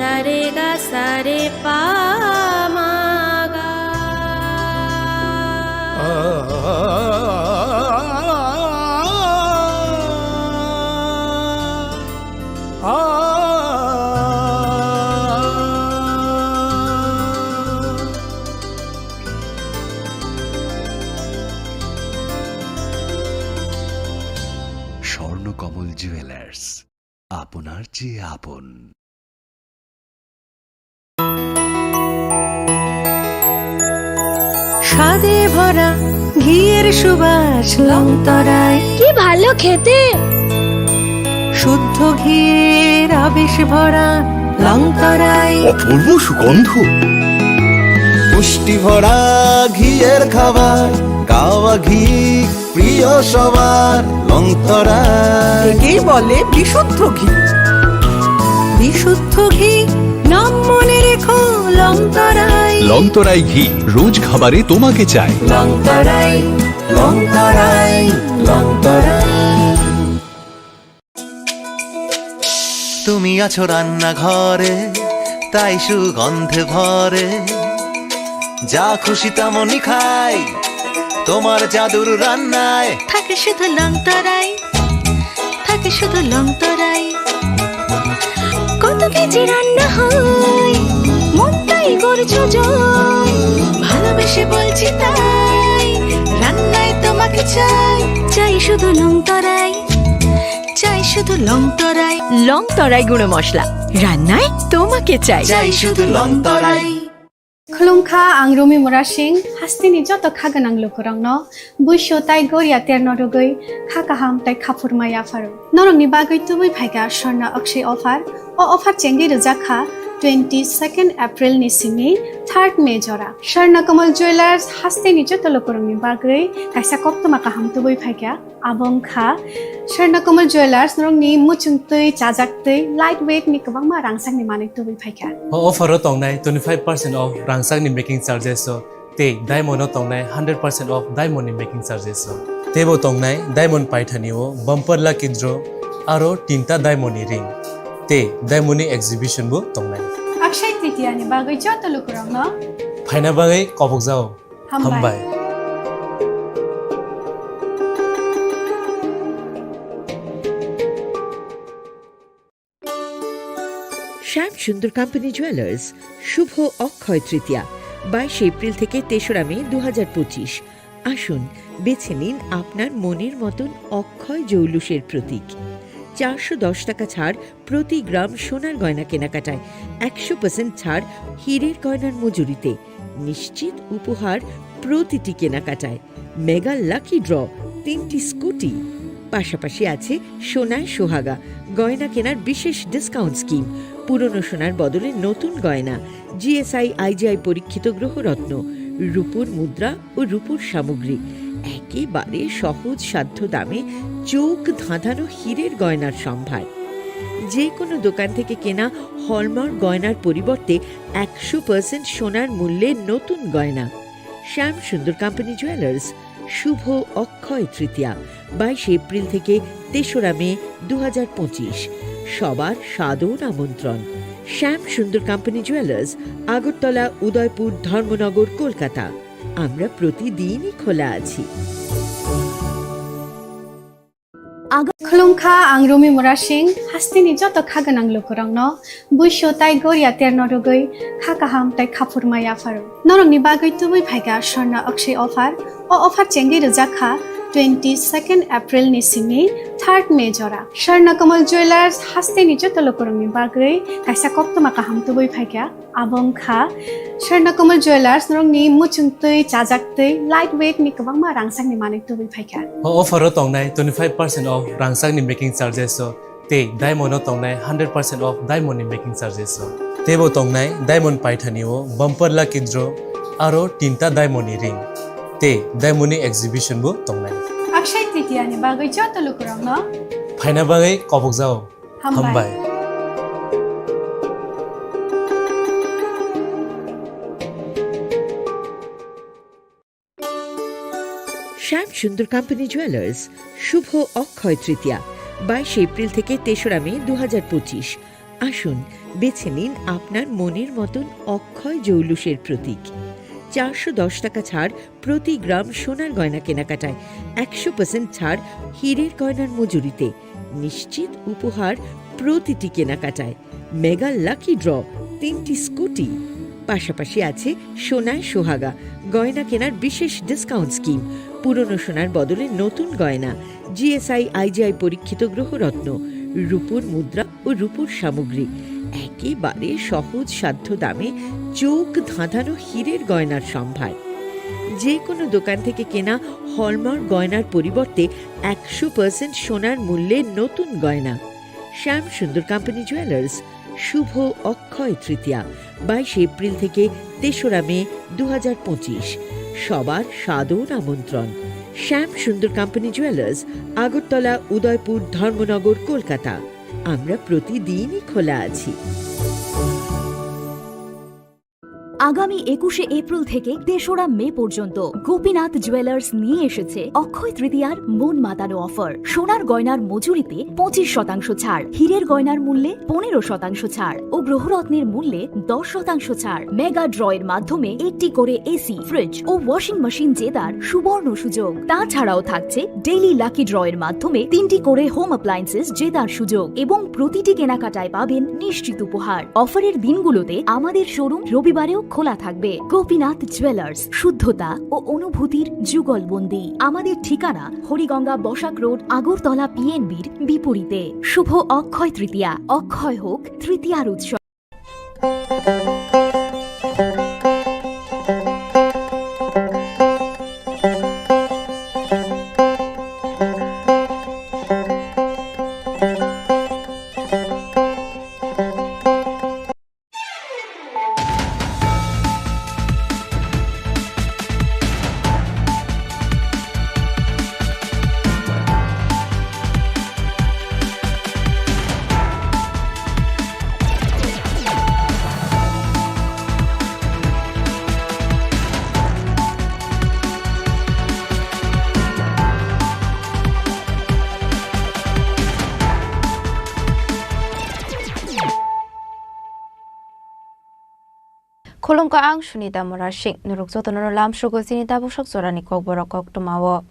সারে গা সারে পা মা গা। স্বর্ণকমল জুয়েলার্স, আপনার চেয়ে আপন। স্বাদে ভরা ঘিয়ের সুবাস লংতরায়, কি ভালো খেতে। শুদ্ধ ঘিয়ের আবেশ ভরা লংতরায়, অপূর্ব সুগন্ধ, পুষ্টি ভরা ঘিয়ের খাবার, গাওয়া ঘি প্রিয় সবার লংতরায়। একেই বলে বিশুদ্ধ ঘি। বিশুদ্ধ ঘি নাম মনে রেখো লংতরায়। লংতরাই ঘি রোজ খাবারে তোমাকে চাই। লংতরাই লংতরাই লংতরাই। তুমি আছো রান্নাঘরে, তাই সুগন্ধে ভরে, যা খুশি তেমনই খাই তোমার জাদুর রান্নায়। থাকে শুধু লংতরাই, থাকে শুধু লংতরাই। কত কেজি রান্না হয়, মনটাই করছো জয়। ভালোবেসে বলছি তাই, রান্নায় তোমাকে চাই। চাই শুধু লংতরাই, চাই শুধু লংতরাই। লংতরাই গুঁড়ো মশলা, রান্নায় তোমাকে চাই। চাই শুধু লংতরাই। खुलुमखा आं रमि मुरा सिंह हास्तिनि जत खागोनां लोकरंनो बुइसो ताइ गोरिया तेरनो रुगै खाकाहाम ताइ खाफुरमाय आफारो नरंनि बागै तुबै फाइगा स्वर्ణ अक्षय अफार ओ अफार चेंगि रोजाखा 22 एप्रिल नि सिमि 3 मे जरा स्वर्णकमल ज्वेलार्स हास्तिनि जत लोकरंनि बागै काइसा कप्तमा काहाम तुबै फाइगा आबंखा स्वर्णकमल ज्वेलार्स नरंनि मुचुंतै चाजाक्तै लाइट वेट नि गोबांमा रांसांनि मानै तुबै फाइगा अफारो तंनाय 25% ऑफ रांसांनि मेकिंग चार्जेस ते डायमंड तंनाय 100% ऑफ डायमंड नि मेकिंग चार्जेस तेबो तंनाय डायमंड पाइथानिओ बम्पर लाकी ड्र आरो तीनटा डायमंड नि रिंग ते डायमंड नि एग्जिबिशन बो तंनाय अक्षय तृतीया नि बागै जत लोकरंनो फाइना बागै कबक जाओ हामबाय। শ্যাম সুন্দর কোম্পানি জুয়েলার্স শুভ অক্ষয় তৃতীয়া 22 এপ্রিল থেকে 3রা মে 2025। আসুন বেছে নিন আপনার মনের মতন অক্ষয় জৌলুসের প্রতীক। 410 টাকা ছাড় প্রতি গ্রাম সোনার গয়না কেনাকাটায়, 100% ছাড় হীরের গয়নার মজুরিতে, নিশ্চিত উপহার প্রতিটি কেনাকাটায়, মেগা লাকি ড্র 3টি স্কুটি। পাশাপাশি আছে সোনায় সোহাগা গয়না কেনার বিশেষ ডিসকাউন্ট স্কিম, পুরনো সোনার বদলে নতুন গয়না, জিএসআই আইজিআই পরীক্ষিত গ্রহরত্ন, রূপোর মুদ্রা ও রূপোর সামগ্রী, একেবারে সহজ সাধ্য দামে চোখ ধাঁধানো হীরের গয়নার সম্ভার। যে কোনো দোকান থেকে কেনা হলমার্ক গয়নার পরিবর্তে 100% সোনার মূল্যে নতুন গয়না। শ্যাম সুন্দর কোম্পানি জুয়েলার্স শুভ অক্ষয় তৃতীয়া 22 এপ্রিল থেকে 3রা মে 2025। সবার সাদর আমন্ত্রণ। শ্যাম সুন্দর কোম্পানি জুয়েলার্স, আগরতলা, উদয়পুর, ধর্মনগর, কলকাতা। আমরা প্রতিদিনই খোলা আছি। खुलुमखा आं रमि मुरा सिंह हास्तिनि जत खागोनां लोकरंनो बुइसो ताइ गोरिया तेरनो रुगै खाकाहाम ताइ खाफुरमाय आफारो नरंनि बागै तुबै फाइगा स्वर्ణ अक्षय अफार ओ अफार चेंगि रोजाखा 22 एप्रिल नि सिमि 3 मे जरा स्वर्णकमल ज्वेलार्स हास्तिनि जत लोकरंनि बागै काइसा कप्तमा काहाम तुबै फाइगा आबंखा स्वर्णकमल ज्वेलार्स नरंनि मुचुंतै चाजाक्तै लाइट वेट नि गोबांमा रांसांनि मानै तुबै फाइगा अफारो तंनाय 25% ऑफ रांसांनि मेकिंग चार्जेस ते डायमंड तंनाय 100% ऑफ डायमंड नि मेकिंग चार्जेस तेबो तंनाय डायमंड पाइथानिओ बम्पर लाकी ड्र आरो तीनटा डायमंड नि रिंग ते डायमंड नि एग्जिबिशन बो तंनाय अक्षय तृतीया नि बागै जत लोकरंनो फाइना बागै कबक जाओ हामबाय। শ্যাম সুন্দর কোম্পানি জুয়েলার্স শুভ অক্ষয় তৃতীয়া 22 এপ্রিল থেকে 3রা মে 2025। আসুন বেছে নিন আপনার মনের মতন অক্ষয় জৌলুসের প্রতীক। 410 টাকা ছাড় প্রতি গ্রাম সোনার গয়না কেনাকাটায়, 100% ছাড় হীরের গয়নার মজুরিতে, নিশ্চিত উপহার প্রতিটি কেনাকাটায়, মেগা লাকি ড্র 3টি স্কুটি। পাশাপাশি আছে সোনায় সোহাগা গয়না কেনার বিশেষ ডিসকাউন্ট স্কিম, পুরনো সোনার বদলে নতুন গয়না, জিএসআই আইজিআই পরীক্ষিত গ্রহরত্ন, রূপোর মুদ্রা ও রূপোর সামগ্রী, একেবারে সহজ সাধ্য দামে চোখ ধাঁধানো হীরের গয়নার সম্ভার। যে কোনো দোকান থেকে কেনা হলমার্ক গয়নার পরিবর্তে 100% সোনার মূল্যে নতুন গয়না। শ্যাম সুন্দর কোম্পানি জুয়েলার্স, শুভ অক্ষয় তৃতীয়া 22 এপ্রিল থেকে 3রা মে 2025। সবার সাদর আমন্ত্রণ। শ্যাম সুন্দর কোম্পানি জুয়েলার্স, আগরতলা, উদয়পুর, ধর্মনগর, কলকাতা। আমরা প্রতিদিনই খোলা আছি। আগামী 21শে এপ্রিল থেকে 3রা মে পর্যন্ত গোপীনাথ জুয়েলার্স নিয়ে এসেছে অক্ষয় তৃতীয়ার মন মাতানো অফার। সোনার গয়নার মজুরিতে 25% ছাড়, হীরের গয়নার মূল্যে 15% ছাড় ও গ্রহরত্নের মূল্যে 10% ছাড়। মেগা ড্রয়ের মাধ্যমে একটি করে এসি, ফ্রিজ ও ওয়াশিং মেশিন জেতার সুবর্ণ সুযোগ। তাছাড়াও থাকছে ডেইলি লাকি ড্রয়ের মাধ্যমে 3টি করে হোম অ্যাপ্লায়েন্সেস জেতার সুযোগ এবং প্রতিটি কেনাকাটায় পাবেন নিশ্চিত উপহার। অফারের দিনগুলোতে আমাদের শোরুম রবিবারেও খোলা থাকবে। গোপীনাথ জুয়েলার্স, শুদ্ধতা ও অনুভূতির যুগলবন্দি। আমাদের ঠিকানা হরিগঙ্গা বসাক রোড, আগরতলা পিএনবির বিপরীতে। শুভ অক্ষয় তৃতীয়া, অক্ষয় হোক তৃতীয়ার উৎসব। Kolongka ang Sunita Morashik, Nuruksotono Lam Shogosinita Bushok Zorani Kogborok Tomawo.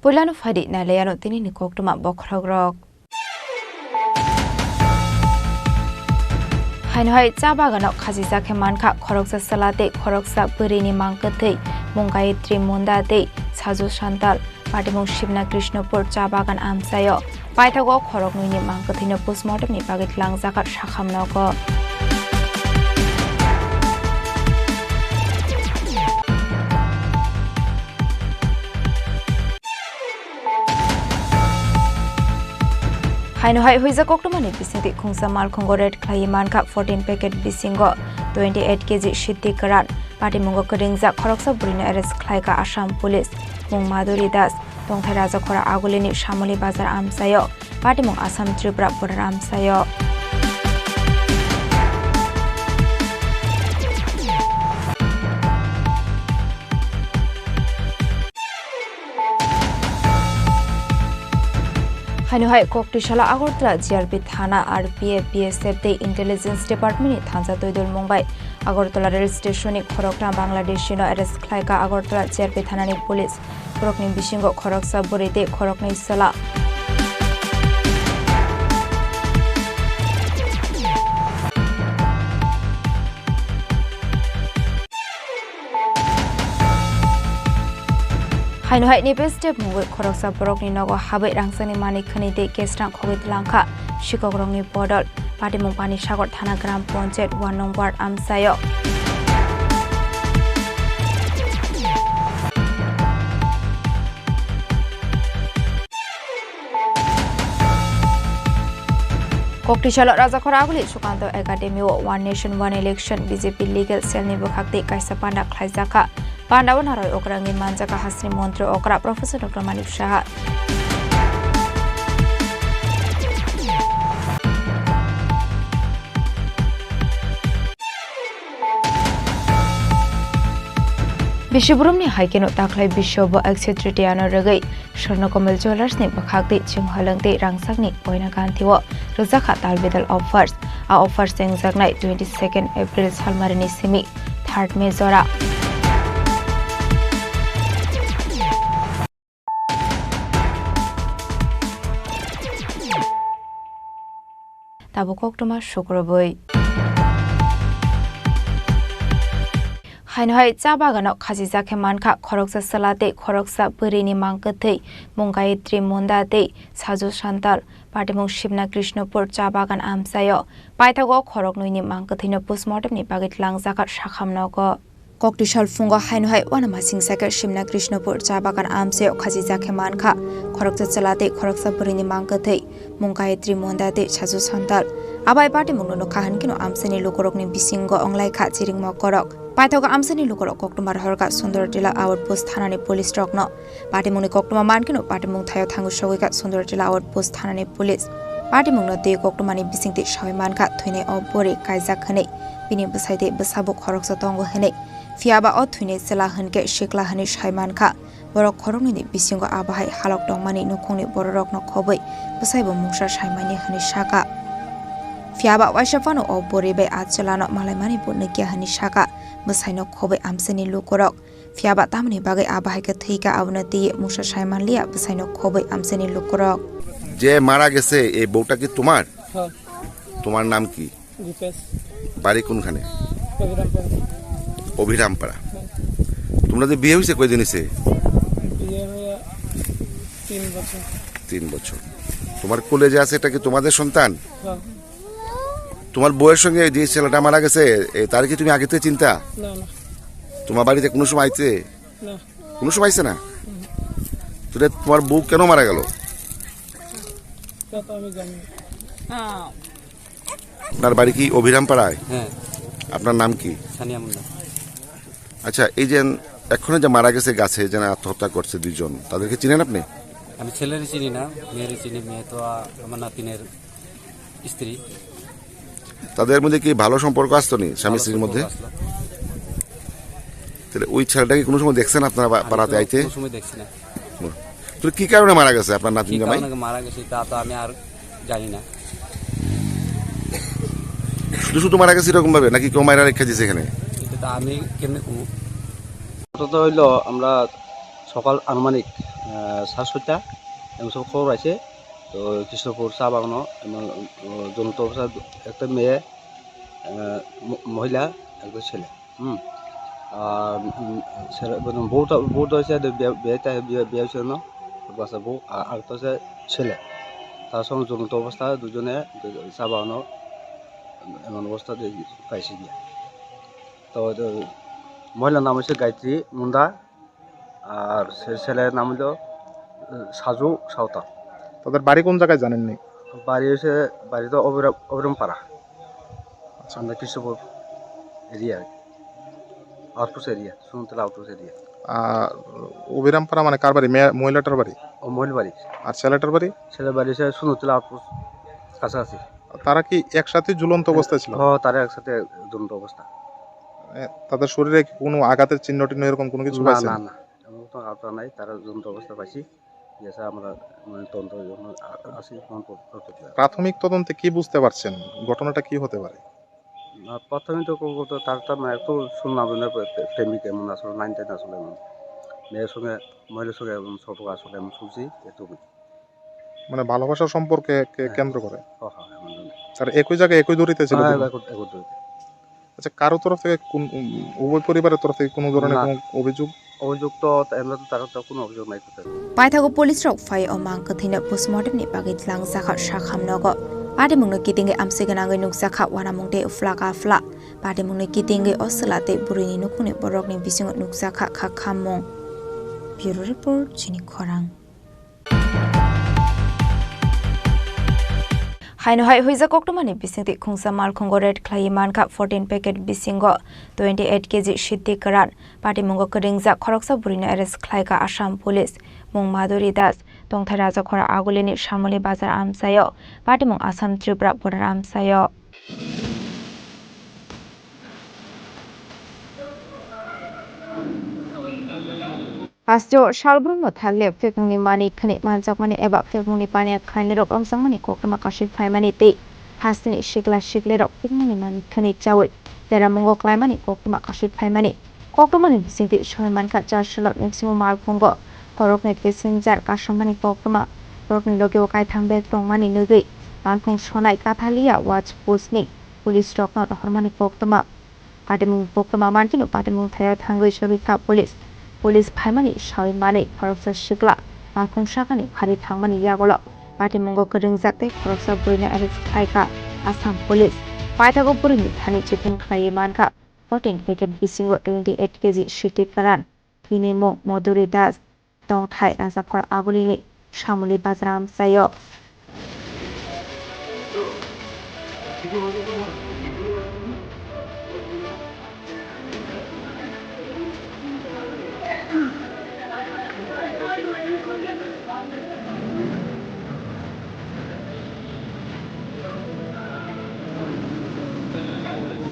Pulano Fadi Naleano Tini Koktuma Bokrogrok. Hainhai Zabaganok Kazizake Manka, Koroksa Salate, Koroksa Purini Mankate, Mungayitri Mundate, Sazu Shantal, Patimong Shivna Krishnapur Zabagan Amsayo. Paitago Korok Nuni Mankatino postmortem ni Pagit Lang Zakat Shakamnogo. Hainu hai huiza koktomani bisinti khungsa mal khongoret khlayiman ka 14 packet bisingo 28 kg shitti karan party mungo kringza khoroksa burina arrest khlaika Assam police mung Madhuri Das tongthai raja khora agulini Shamoli bazar amsayo party mung Assam Tripura border amsayo. Hanuhai Koktishala Agortla GRP Thana RPF BSF the Intelligence Department Thansa Toidul Mumbai Agortala Rail Station Khorokta Bangladesh no arrest Khlaika Agortala GRP Thana ni police Khorokni Bishingo Khoroksa Burite Khorokni Sala Hainhai ni step mungwe khoroksa borokni nogo habai rangsani mani khani de kesrang khogit langkha shikogrongni bodol party mung pani sagor thana gram panchayat 1 nong ward amsayo. Koktishala Rajakhora Aguli Sukanto Academy One Nation One Election BJP Legal Cell ni bokhakte kaisa panda khlaijaka Pandawan Haroy Okrangi Manjaka Hasri Montri Okra Professor Dr. Manif Shah. Bishiburumni haikeno taklai bishobo exetritiano regai Swarnakmal Jewellers ni bakhakti chimhalangti rangsakni poina gantiwo rozakha talbedal offers a offers engjaknai 22nd April salmarini simi 3rd May zora tabukok tuma shukraboi Hainhai Chabagano Khazija Kemanka Khoroksa Salate Khoroksa Purini Mankatei Mungayitri Mundate Sajo Shantar Patimung Shibna Krishnapur Chabagan Amsayo Paitago Khoroknuini Mankathino postmortem ni Pagit Langzaka Shakhamnogo Koktishal Fungo Hainhai Wanamasing Saka Shibna Krishnapur Chabagan Amsayo Khazija Kemanka Khoroksa Salate Khoroksa Purini Mankatei Mungayitri Mundate Sajo Shantar Abai Patimung no Kahankino Amsani Lukorokni Bisingo Onglai Kha Chiring Mokorok Paithoga amsani lukorok koktumar horka Sundaratila outpost thanani police trokno patimungni koktuma mankino patimung thayo thangu sogika Sundaratila outpost thanani police patimungno de koktumani bisingti shoi manka thuine obori kaijak hane bini busaide busabuk khoroksa tongo hane fiaba o thuine sela hanke shikla hani shai manka borok khorongni bisingo abahai halok dongmani nukhungni bororokno khoboi busaibo mungsa shaimani hani shaka fiaba waishafano obori be achalano malaimani bunnekia hani shaka Musaino Kobe Amsani Lukorok, Fiaba Tamani Bagay Abahaka Tika Avnati Musha Shaimanlia, Musaino Kobe Amsani Lukorok. যে মারা গেছে এই বউটা কি তোমার? তোমার নাম কি? বাড়ি কোনখানে? অভিরামপাড়া। তোমরা যে বিয়ে হইছে কয়দিন হইছে? বিয়ে হয়ে 3 বছর। 3 বছর। তোমার কোলে যে আছে এটা কি তোমাদের সন্তান? তোমার বউয়ের সঙ্গে যে ছেলেটা মারা গেছে তার কি তুমি আগে থেকে চিন্তা? না না। তোমার বাড়িতে কোনো সময় আইছে? না। কোনো সময় আইছে না? তোরে তোমার বউ কেন মারা গেল? তা তো আমি জানি। আপনার বাড়ি কি অভিরামপাড়ায়? হ্যাঁ। আপনার নাম কি? সানিয়া মুন্ডা। আচ্ছা এই যে এখন যে মারা গেছে গাছে যে আত্মহত্যা করছে দুইজন তাদেরকে চিনেন আপনি? আমি ছেলের চিনি না, মেয়ের চিনি। মেয়ে তো আমার নাতিনের স্ত্রী। তাদের মধ্যে কি ভালো সম্পর্ক আসতো নি স্বামী স্ত্রীর মধ্যে? তাহলে ওই ছেলেটাকে কোনো সময় দেখছেন আপনারা পাড়াতে আইতে? কোনো সময় দেখছি না। তো কি কারণে মারা গেছে আপনার নাতিন জামাই? কি কারণে মারা গেছে তা তো আমি আর জানি না। শুধু শুধু মারা গেছে এরকম ভাবে নাকি কেউ মারা রেখে দিয়েছে এখানে? এটা তো আমি কেমনে কমু। তো হইলো আমরা সকাল আনুমানিক 7:30টা এমন সব খবর আছে। তো কৃষ্ণপুর চা বাগানো জনত অবস্থায় একটা মেয়ে, মহিলা, একটা ছেলে। আর ছেলে বউটা হয়েছে বিয়ে হয়েছে না বাচ্চা বউ, আর একটা হচ্ছে ছেলে। তার সঙ্গে জনত অবস্থায় দুজনে চা বাগানো এমন অবস্থা পাইছে গিয়া। তো মহিলার নাম হচ্ছে গায়ত্রী মুন্ডা আর ছেলের নাম হলো সাজু সাঁওতাল। তাদের বাড়ি কোন জায়গায় জানেননি? বাড়ি তো অবিরামপাড়া, আমরা Krishnapur area, outpost area, Suntala outpost area. Abirampara মানে কার বাড়ি? মহিলাটার বাড়ি? ও মহিলা বাড়ি। আর ছেলেটার বাড়ি? ছেলের বাড়ি হচ্ছে সুনতলা আউটপোস্ট কাছাকাছি। তারা কি একসাথে ঝুলন্ত অবস্থায় ছিল? তারা একসাথে ঝুলন্ত অবস্থা। তাদের শরীরে কোনো আঘাতের চিহ্ন টিহ্ন এরকম কোনো কিছু পাইছে? না না, এমন তো আঘাত নাই, তারা ঝুলন্ত অবস্থা পাইছি। আমরা প্রাথমিক তদন্তে কি বুঝতে পারছেন ঘটনাটা কি হতে পারে? প্রথমে তো তার একটু শুনলাম প্রেমিক এমন আসলে 9-10 আসলে এমন মেয়ের সঙ্গে মহিলার সঙ্গে এমন সম্পর্ক আসলে এমন শুনছি এটুকু। মানে ভালোবাসার সম্পর্কে কেন্দ্র করে? আর একই জায়গায় একই দূরিতে ছিল? আচ্ছা, কারো তরফ থেকে উভয় পরিবারের তরফ থেকে কোনো ধরনের কোনো অভিযোগ তো তার কোনো অভিযোগ নাই। Paithago police rock fire o Mankathina postmortem ni Pagit Langsaka Shakhamnogo. Padimung kitinge amsiganango nuksaka wanamungde uflaka fla. Padimung kitinge osalate burini nukuni borokni bisingo nuksaka kakhamong. Bureau report Chini Khorang. Hainohai Huiza Koktomani Bisinti Kungsamal Kongo Red Klayiman Cup 14 packet Bisingo 28 kg Shiti Karan Party Mungo Kadingza Koroksa Burina Eres Klaika Assam Police Mung Maduri Das Tongtharaza Kora Agulini Shamoli Bazar Amsayo Party Mung Assam Tripura Border Amsayo Pasjo Shalbrungo Tale, Pekuni Mani, Kane Manzakmani Eba, Pekuni Pania, Kine Rock on Samani, Kokamakashi, Pimani Tea, Hastin Shikla Shikler of Pekuni Man, Kane Chawit, there are Mongo Climani, Kokamakashi, Pimani, Kokamani, City, Shomanka, Charlotte, Maximum Malpongo, Korokne Kissing Zar, Kashamani, Kokama, Broken Logo Kai Tambe, Mani Nugi, Bankong Shonai Katalia, Watch Postnik, Police Stock Not Harmonic Kokama, Padamu Kokama Martino, Padamu Taya Tango Shabika Police. Police Pimani, Shawi Mani, Koroksa Shikla, Bankong Shakani, Hari Tangmani Yagolo, Padamungo Kering Zakte, Koroksa Brina Eris Kaika, Assam Police, Paitago Burini, Hani Chicken Kayimanka, 14 packet Bisingo 28 kg Shiti Karan, Kinemo, Moduri Das, Dong Thai, Azakor Abulini, Shamuli Bazram Sayo.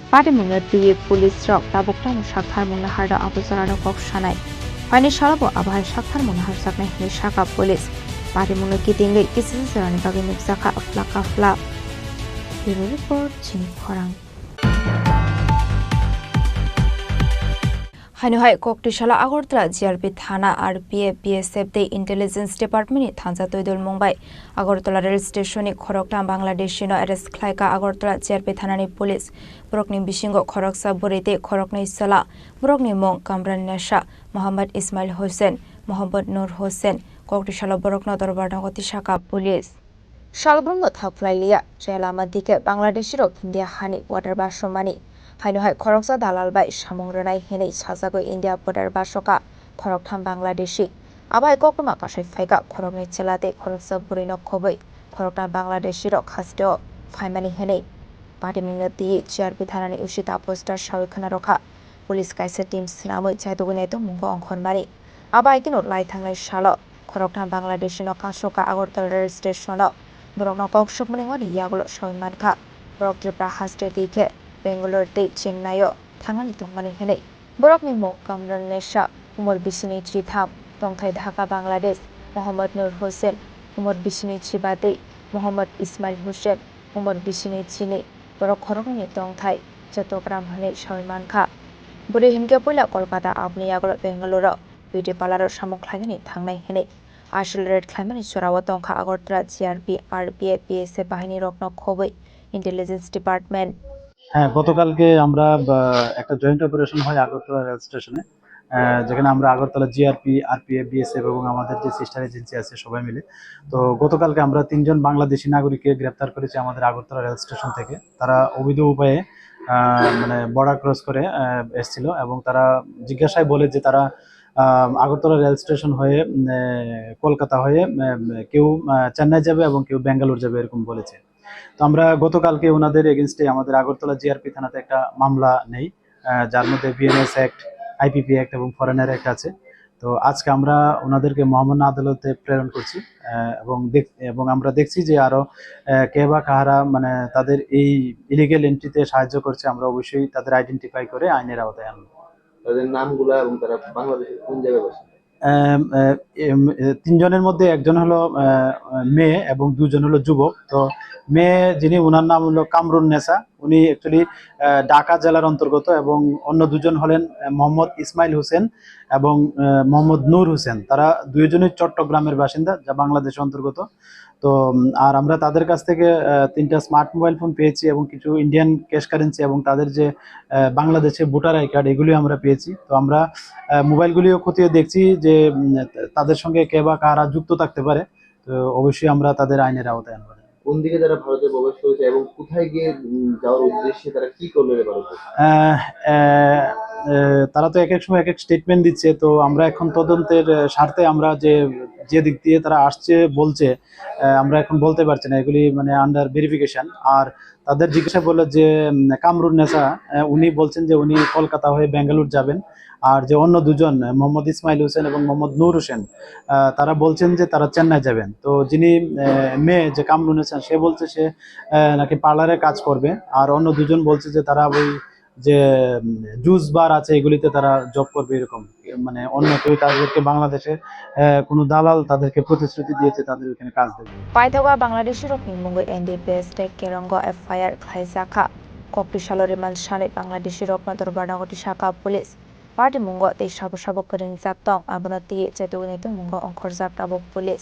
Padamunga di Police Rock, Tabuktan, Shakar Munaharda, Abusarano Kok Shanai. Pani Shalabo, Abhay Shakar Munahar Sakne, Shaka Police. Padamunga Kiting, Kisses and Bagin Saka of Laka Flap. The report, Chin Korang. Hanuhai Koktishala Agortra, GRP Thana, RPA, BSF, the Intelligence Department, Tanza Toidul Mumbai, Agortola Rail Station, Koroktan, Bangladesh, Arrest Klaika, Agortola, GRP Thanani Police, Brokni Bishingo, Koroksa Burite, Korokni Sala, Brokni Monk, Kamran Nasha, Muhammad Ismail Hussein, Muhammad Nur Hussein, Koktishala Borokna, Dorbarnagoti Shaka Police. Shalbrungo Taplailia, Jelamadike, Bangladesh, India Hani, Water Bashomani. Hanuhai Koroksa Dalal by Shamunranai Hene Sazago India Border Bashoka, Koroktan Bangladeshi. Abai Kokuma Kashay Fega, Korokni Chelate, Koroksa Burino Kobe, Koroktan Bangladeshi Rock Hasdo, Faimani Hene. Padamunga di GRP Thanani Ushita Poster Shawikanaroka, Police Kaisa Team Sinamu Chaituguneto Mungo Konmari. Abai Kino Laitangai Shalo, Koroktan Bangladeshi no Kashoka Agorta Rail Station, Borokno Kok Shukmani Yagulo Shawimanka, Borok Jibra Haste Dike. Bangalore Day Chennai, Tangani Tongmani Hene, Borokni Mo, Kamran Nesha, Umar Bishini Chitham, Tongthai Dhaka Bangladesh, Muhammad Nur Hussein, Umar Bishini Chibate, Muhammad Ismail Hussein, Umar Bishini Chini, Borok Horoni Tongthai, Chattogram Hane Shawimanka, Buri Himke Pula Kolkata Abni Yagol Bangalore, Beauty Parlor Shamuklani, Tangnai Hene, Ashul Red Climate Surawa Tonka Agortra, GRP, RPA, PSA Bahini Rokno Kobe, Intelligence Department. হ্যাঁ, গতকালকে আমরা একটা joint operation হয় Agartala rail স্টেশনে, যেখানে আমরা Agartala GRP, RPF, BSF এবং আমাদের যে সিস্টার এজেন্সি আছে সবাই মিলে। তো গতকালকে আমরা 3 জন বাংলাদেশি নাগরিককে গ্রেপ্তার করেছি আমাদের আগরতলা রেল স্টেশন থেকে। তারা অবৈধ উপায়ে মানে বর্ডার ক্রস করে এসেছিল এবং তারা জিজ্ঞাসায় বলে যে তারা আগরতলা রেল স্টেশন হয়ে কলকাতা হয়ে কেউ চেন্নাই যাবে এবং কেউ ব্যাঙ্গালোর যাবে এরকম বলেছে। তো আমরা গতকালকে ওনাদের এগেনস্টে আমাদের আগরতলা জিআরপি থানাতে একটা মামলা নেই, যার মধ্যে বিএনএস অ্যাক্ট, আইপিপি অ্যাক্ট এবং ফরেনার অ্যাক্ট আছে। তো আজকে আমরা ওনাদেরকে মহামান্য আদালতে প্রেরণ করছি এবং আমরা দেখছি যে আরো কে বা কাহারা মানে তাদের এই ইলিগেল এন্ট্রিতে সাহায্য করছে, আমরা অবশ্যই তাদের আইডেন্টিফাই করে আইনের আওতায় আনবো। তাদের নামগুলো এবং তারা বাংলাদেশের কোন জায়গায় বসে? 3 জনের মধ্যে একজন হলো মেয়ে এবং 2 জন হলো যুবক। তো মেয়ে যিনি, ওনার নাম হলো কামরুন নেসা, উনি অ্যাকচুয়ালি ঢাকা জেলার অন্তর্গত, এবং অন্য 2 জন হলেন মোহাম্মদ ইসমাইল হোসেন এবং মোহাম্মদ নূর হোসেন। তারা 2 জনই চট্টগ্রামের বাসিন্দা, যা বাংলাদেশের অন্তর্গত। তো আর আমরা তাদের কাছ থেকে 3টা স্মার্ট মোবাইল ফোন পেয়েছি এবং কিছু ইন্ডিয়ান ক্যাশ কারেন্সি এবং তাদের যে বাংলাদেশে ভোটার আই কার্ড এগুলিও আমরা পেয়েছি। তো আমরা মোবাইলগুলিও খতিয়ে দেখছি যে তাদের সঙ্গে কে বা কারা যুক্ত থাকতে পারে। তো অবশ্যই আমরা তাদের আইনের আওতায় আনবো। কোন দিকে তারা ভারতে প্রবেশ করেছে এবং কোথায় গিয়ে যাওয়ার উদ্দেশ্যে তারা কি করলো ভারতে? তারা তো এক এক সময় এক এক স্টেটমেন্ট দিচ্ছে। তো আমরা এখন তদন্তের স্বার্থে আমরা যে দিক দিয়ে তারা আসছে বলছে, আমরা এখন বলতে পারছি না, এগুলি মানে আন্ডার ভেরিফিকেশন। আর তাদের জিজ্ঞাসা করলো যে কামরুন নেসা, উনি বলছেন যে উনি কলকাতা হয়ে ব্যাঙ্গালোর যাবেন। আর যে অন্য 2 জন মোহাম্মদ ইসমাইল হোসেন এবং মোহাম্মদ নূর হোসেন, তারা বলছেন যে তারা চেন্নাই যাবেন। তো যিনি মেয়ে যে কামরুন নেসা, সে বলছে সে নাকি পার্লারে কাজ করবে। আর অন্য 2 জন বলছে যে তারা ওই যে জুস বার আছে এগুলিতে তারা জব করবে এরকম, মানে অন্য কেউ তাদেরকে বাংলাদেশে কোনো দালাল তাদেরকে প্রতিশ্রুতি দিয়েছে তাদের ওখানে কাজ দেবে। পাইথাগা বাংলাদেশি রকনি মুঙ্গু এনডিপিএস তে কেরঙ্গ এফআইআর খাইজাখা ককটি সালরে মানসানে বাংলাদেশি রকনা দরবারনগতি শাখা পুলিশ পার্টি মুঙ্গু তে সাবো সাবো করিং জাতং আবনতি চেতুগনিতে মুঙ্গু অংখর জাতাবো police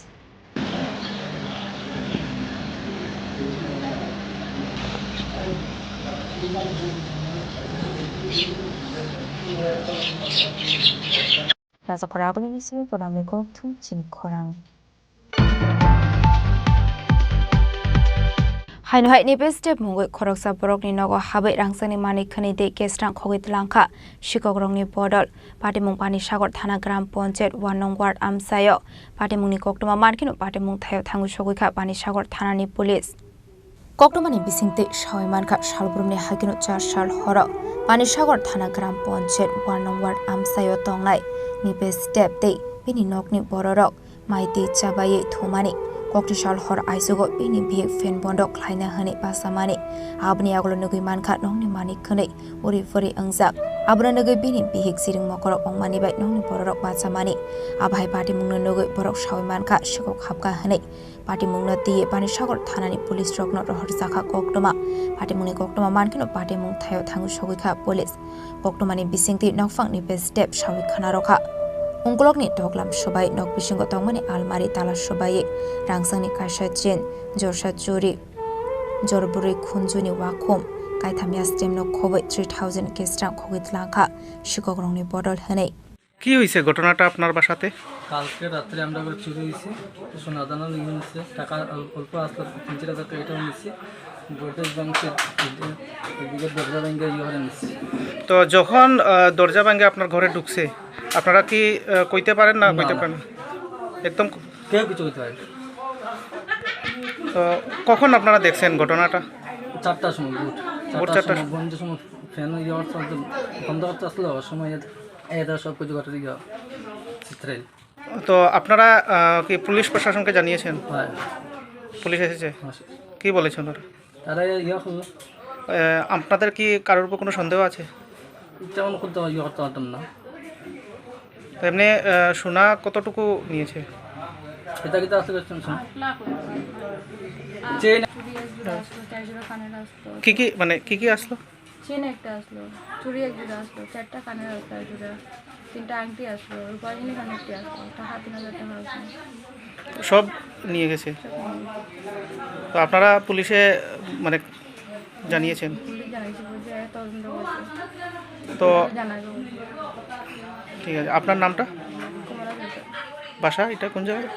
Nasa korang ni sini korang meko tu cing korang. Hainu hai ni step mungoi korok sa borok ni nogo habai rangsang ni mani khani de kesrang khogit langkha shikogrong ni bodol pati mung pani sagor thana gram ponjet 1 nong ward amsayo pati mung ni koktoma mankino pati mung thayo thangu sogoi kha pani sagor thana ni police Koktomani bisingte shawai mankha salbrumni hakino 4 sal horo pani sagor thana gram ponjet 1 nong ward amsayo tongnai Nipe step day bini nokni bororok maiti chabaye thumani kokti sal hor aisugo bini biek fen bondok khlaina hani pasamani abni aglo nugui mankha nongni mani khane uri fori angjak abra nugui bini bihik siring mokorok ongmani bai nongni bororok bachamani abhai party mungno nugui borok shawai mankha sikok khapka hani party mungno tiye pani sagor thanani police rokno rohor jakha koktoma party mungni koktoma mankino party mung thayo thangu sogoi kha police koktomani bisingti nokfang ni be step shawai khana rokha Ungkolokni toklam sobai nok bisingo tongmani almari tala sobai rangsangni kaisa chen jorsa churi jorburi khunjuni wakhum kaithamya stem no khoboi 3000 kestra khogit langkha shikogrongni bodol hanei কি হইছে ঘটনাটা আপনার বাসাতে? কালকে রাত্রে আমরা করে চুরি হয়েছে সোনা দানা নিয়ে নিচ্ছে টাকা অল্প আসলে 3-4 হাজার টাকা এটাও নিচ্ছে ভোল্টেজ ব্যাংকের দিকে দরজা ভেঙে ইয়ে নিচ্ছে তো যখন দরজা ভেঙে আপনার ঘরে ঢুকছে আপনারা কি কইতে পারেন না কইতে পারেন একদম কেউ কিছু হইতে পারে তো কখন আপনারা দেখছেন ঘটনাটা? 4টার সময় ভোর 4টার বন্ধের সময় ফ্যান ইয়ে বন্ধ করতে আসলো ওই সময় এরা সব কিছু ঘটে গিয়ে চিত্রাইল তো আপনারা কি পুলিশ প্রশাসনকে জানিয়েছেন? হ্যাঁ পুলিশ এসেছে কি বলেছেন ওরা? তারা ইয়ে করলো আপনাদের কি কারোর উপর কোনো সন্দেহ আছে? তেমন করতে ইয়ে করতে পারতাম না এমনি সোনা কতটুকু নিয়েছে? এটা কি আসলে চেন কি মানে কি আসলো? চেন একটা আসলো চুরি একটা আসলো 4টা কানের একটা জোড়া 3টা আংটি আসলো রূপালি কানেরটি আসলো টাকা 3000 টাকা আসলো সব নিয়ে গেছে। তো আপনারা পুলিশে মানে জানিয়েছেন? পুলিশ জানাইছে বলছে তদন্ত করছে তো জানাবো ঠিক আছে আপনার নামটা? বাসা এটা কোন জায়গায়?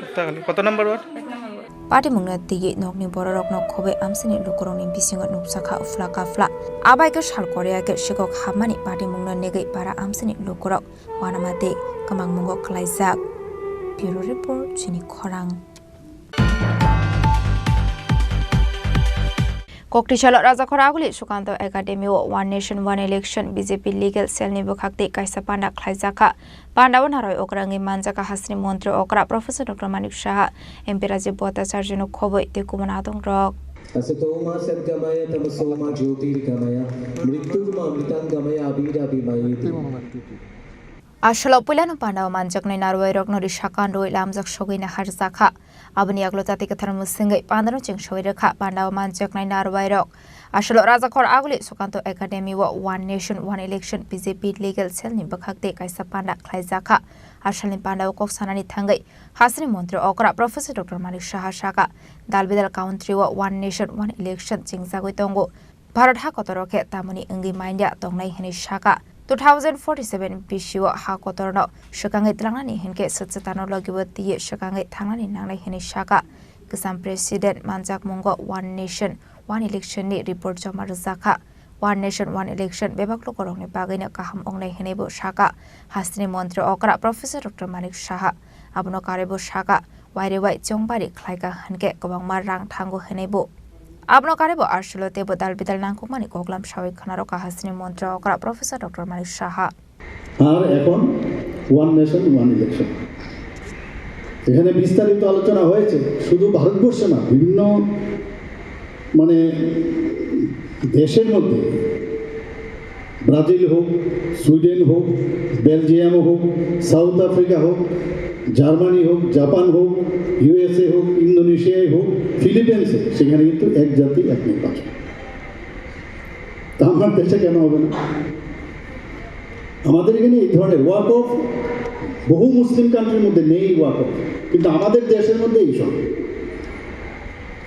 উত্তাগালি কত নম্বর ওয়ার্ড? 1 নম্বর Party mungna tigi nokni bororok nok khobe amsini lukorongni bisingo nupsakha ufla kafla abai ke sal korea ke sikok hamani party mungna negei para amsini lukorok wanamate kamang mungo klaijak bureau report chini khorang Koktishala Rajakhoraguli Sukanto Academy One Nation One Election BJP Legal Cell ni bukhakti kaisa panda khlaijaka Pandawan haroi okrangi manjaka hasni mantri okra Professor Dr. Manik Shah MP Rajiv Bhattacharya no khoboi te kumanadong rok Asatoma Sadgamaya Tamasoma Jyotirgamaya Mrityurma Amritangamaya Abhirabimayeti Ashalo pulano pandaw manjaknai narwai rokno ri shakan roi lamjak sogina harjaka abni aglo jati kathar musingai pandano chingshoi rekha pandaw manjaknai narwai rok ashalo rajakhor aguli Sukanto Academy wa One Nation One Election BJP Legal Cell ni bakhakte kaisa panda khlaijaka ashalni pandaw kok sanani thangai hasni mantri okra Professor Dr. Manik Shah shaka dalbidal country wa One Nation One Election chingjagoi tongo Bharat ha kotorokhe tamani ingi maindia tongnai hini shaka 2047 bishiwa ha kotorno shakangai tlangani hinke sachitano logibati shakangai thangnani nangnai hini shaka kisam president manjak mungo One Nation One Election ni report jama rjaka One Nation One Election bebaklo korongni bagaina kaham ongnai hinebo shaka hasni mantri okra Professor Dr. Manik Shah abno karebo shaka waire wai chongbari khlaika hanke kobangma rang thango hinebo Abno karebo ashlo tebo dalbidal nangkumani koklam shawai khanaro kahasni mantra okra Professor Dr. Manik Shah আর এখন one nation one election এখানে বিস্তারিত আলোচনা হয়েছে শুধু ভারতবর্ষে না বিভিন্ন মানে দেশের মধ্যে ব্রাজিল হোক, সুইডেন হোক, বেলজিয়াম হোক, সাউথ আফ্রিকা হোক, জার্মানি হোক, জাপান হোক, ইউএসএ হোক, ইন্দোনেশিয়ায় হোক, ফিলিপিন্সে, সেখানে কিন্তু এক জাতি এক নির্বাচন। তা আমার দেশে কেন হবে না? আমাদের এখানে এই ধরনের ওয়াক অফ বহু মুসলিম কান্ট্রির মধ্যে নেই ওয়াক অফ, কিন্তু আমাদের দেশের মধ্যে এইসব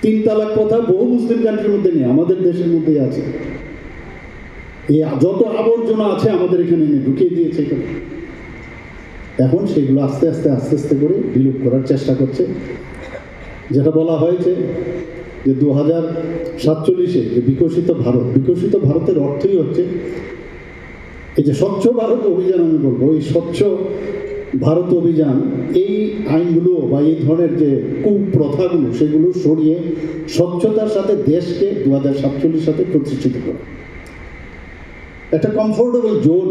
3 তালাক কথা বহু মুসলিম কান্ট্রির মধ্যে নেই, আমাদের দেশের মধ্যেই আছে। এই যত আবর্জনা আছে আমাদের এখানে এনে ঢুকিয়ে দিয়েছে এখানে। এখন সেগুলো আস্তে আস্তে করে বিলুপ করার চেষ্টা করছে। যেটা বলা হয়েছে যে 2047-এ যে বিকশিত ভারতের অর্থই হচ্ছে এই যে স্বচ্ছ ভারত অভিযান। আমি বলবো এই স্বচ্ছ ভারত অভিযান, এই আইনগুলো বা এই ধরনের যে কুপ্রথাগুলো সেগুলো সরিয়ে স্বচ্ছতার সাথে দেশকে 2047 সাথে প্রতিষ্ঠিত করা, একটা কমফোর্টেবল জোন,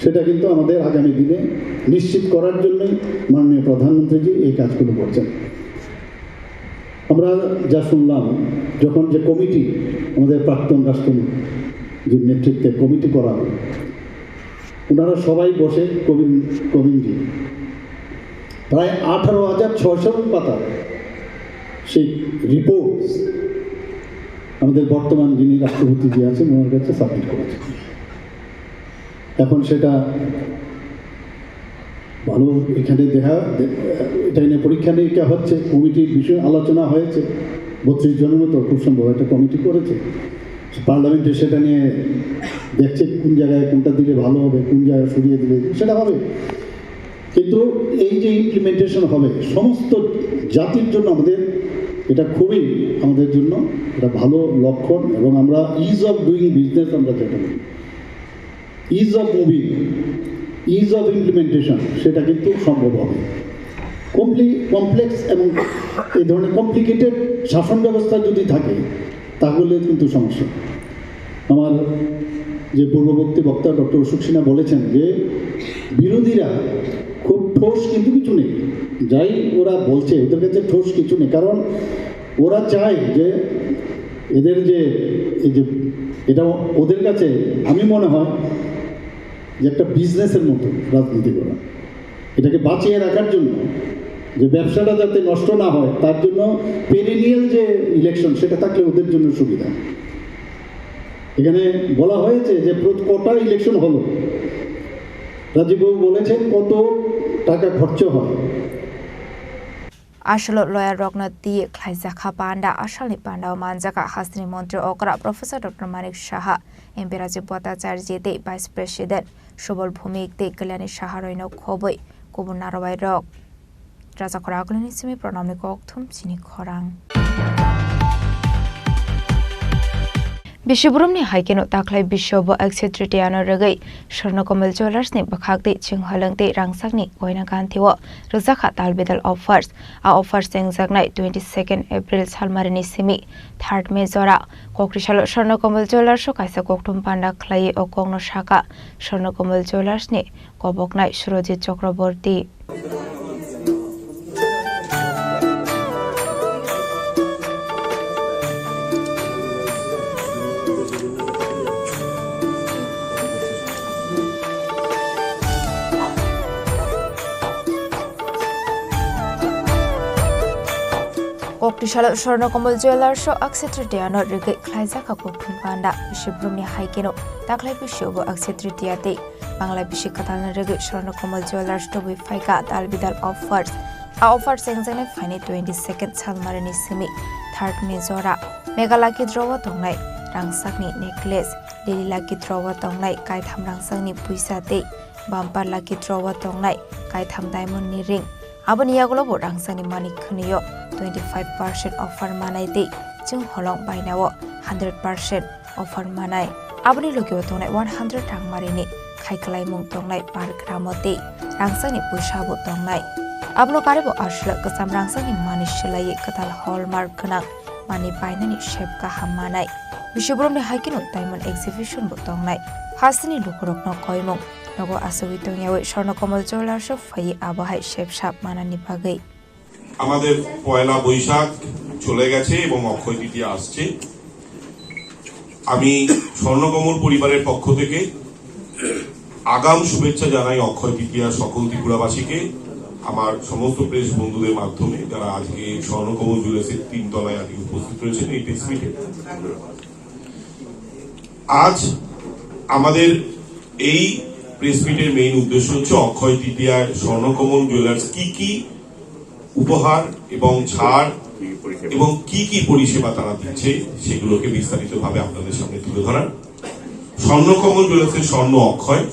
সেটা কিন্তু আমাদের আগামী দিনে নিশ্চিত করার জন্যই মাননীয় প্রধানমন্ত্রীজি এই কাজগুলো করছেন। আমরা যা শুনলাম, যখন যে কমিটি আমাদের প্রাক্তন রাষ্ট্রপতির নেতৃত্বে কমিটি করা হয়, ওনারা সবাই বসে কবিনজি প্রায় 18,600 পাতা সেই রিপোর্ট আমাদের বর্তমান যিনি রাষ্ট্রপতি যে আছেন ওনার কাছে সাবমিট করেছে। এখন সেটা ভালো এখানে এটা নিয়ে পরীক্ষা নিরীক্ষা হচ্ছে, কমিটির বিষয়ে আলোচনা হয়েছে, 32 জনের মতো খুব সম্ভব একটা কমিটি করেছে। পার্লামেন্টে সেটা নিয়ে দেখছে কোন জায়গায় কোনটা দিলে ভালো হবে, কোন জায়গায় সরিয়ে দিলে সেটা হবে। কিন্তু এই যে ইমপ্লিমেন্টেশন হবে সমস্ত জাতির জন্য আমাদের এটা খুবই আমাদের জন্য এটা ভালো লক্ষণ। এবং আমরা ইজ অফ ডুইং বিজনেস, আমরা যেটা বলি is of moving, is of implementation, সেটা কিন্তু সম্ভব হবে। কমপ্লেক্স এবং এই ধরনের কমপ্লিকেটেড শাসন ব্যবস্থা যদি থাকে তাহলে কিন্তু সমস্যা। আমার যে পূর্ববর্তী বক্তা ডক্টর অশোক সিনহা বলেছেন যে বিরোধীরা খুব ঠোস কিন্তু কিছু নেই, যাই ওরা বলছে ওদের কাছে ঠোস কিছু নেই, কারণ ওরা চায় যে এদের যে এই যে এটা ওদের কাছে আমি মনে হয় যে একটা বিজনেসের মতো রাজনীতি করা, এটাকে বাঁচিয়ে রাখার জন্য, যে ব্যবসাটা যাতে নষ্ট না হয় তার জন্য পেরিনিয়াল যে ইলেকশন সেটা থাকলে ওদের জন্য সুবিধা। এখানে বলা হয়েছে যে কটা ইলেকশন হলো, রাজীববাবু বলেছেন কত টাকা খরচ হয়। আসল লয়ার রগ্নতি খ্লাইজাখা পান্ডা আসালনি পান্ডা মানজাকা হাসনি মন্ত্রী অকরা professor doctor Manik Saha MP Rajib Bhattacharya দে ভাইস প্রেসিডেন্ট সুবল ভৌমিক দে কল্যাণী সাহা রইন খবই গুবুন নারবাই রক রাজাখরা আগলনি সিমি প্রণামনি ককথুম চিনি খরাং বিশ্বব্রহ্মনি হাইকেনো তাखलाय বিশ্বব एक्सेट्रिटियानो रगै स्वर्णकमल ज्वेलर्सनि बखागदै चिंहलंगदै रांसाकनि गयना गान्थिओ रजाखा तालबेदल ऑफर्स आ ऑफर्स सेंजागनाय 22 एप्रिल सालमारिनि सिमी 3 मे जरा कक्रिसाल स्वर्णकमल ज्वेलर्स कायसा गक्थुम पान्डा खलायै अकंनो शाखा स्वर्णकमल ज्वेलर्सनि गबकनाय सुरजित चक्रवर्ती कक्रिसाल स्वर्णकमल ज्वेलर्स एक्सेट्रिटियानो रगै ख्लाइजाखा गक्थुम पान्डा बिश्वब्रह्मनि हाइकेनो ताखलाय बिश्वब एक्सेट्रिटियाते बांला बिशि कथालनि रगै स्वर्णकमल ज्वेलर्स दबै फाइका दालबिदाल ऑफर्स आ ऑफर सेंजाने फाइने 22 सालमारिनि सिमी 3 मे जरा मेगालाकी द्रवा तंगनाय रांसाकनि नेकलेस डेली लाकी द्रवा तंगनाय कायथाम रांसाकनि पुइसाते बाम्पार लाकी द्रवा तंगनाय कायथाम डायमंडनि रिंग आबनि यागलबो रांसानि मानिक खनियो 25% ऑफर मानाय दे जों हलं बायनावो 100% ऑफर मानाय आबनि लोगेव तंगनाय 100 रां मारिनि खायखलाय मुं तंगनाय पार ग्रामते रांसानि पुइसाबो तंगनाय आबनो कारेबो आशला गसाम रांसानि मानि सोलायै कथाल हलमार्क गोनां मानि बायनानि शेप गाहाम मानाय बिश्वब्रह्मनि हाइकेनो डायमंड एग्जिबिशन बो तंगनाय हासिनि लुखरकनो कयमुं नगो आसवि तंगयावै स्वर्णकमल ज्वेलर्स फाइ आबहाय शेप साप मानानि बागै আমাদের পয়লা বৈশাখ চলে গেছে এবং অক্ষয় তৃতীয়া আসছে। আমি স্বর্ণকমল পরিবারের পক্ষ থেকে আগাম শুভেচ্ছা জানাই অক্ষয় তৃতীয়ার সকল ত্রিপুরাবাসীকে আমার সমস্ত প্রেস বন্ধুদের মাধ্যমে যারা আজকে স্বর্ণকমল জুয়েলার্সের 3 তলায় আজকে উপস্থিত রয়েছেন এই প্রেস মিটে। আজ আমাদের এই প্রেস মিটের মেইন উদ্দেশ্য হচ্ছে অক্ষয় তৃতীয়ার স্বর্ণকমল জুয়েলার্স কি কি উপহার এবং ছাড় এবং কি কি পরিষেবা তারা দিচ্ছে সেগুলোকে বিস্তারিতভাবে আপনাদের সামনে তুলে ধরা। স্বর্ণকমল জুয়েলার্সের স্বর্ণ অক্ষয়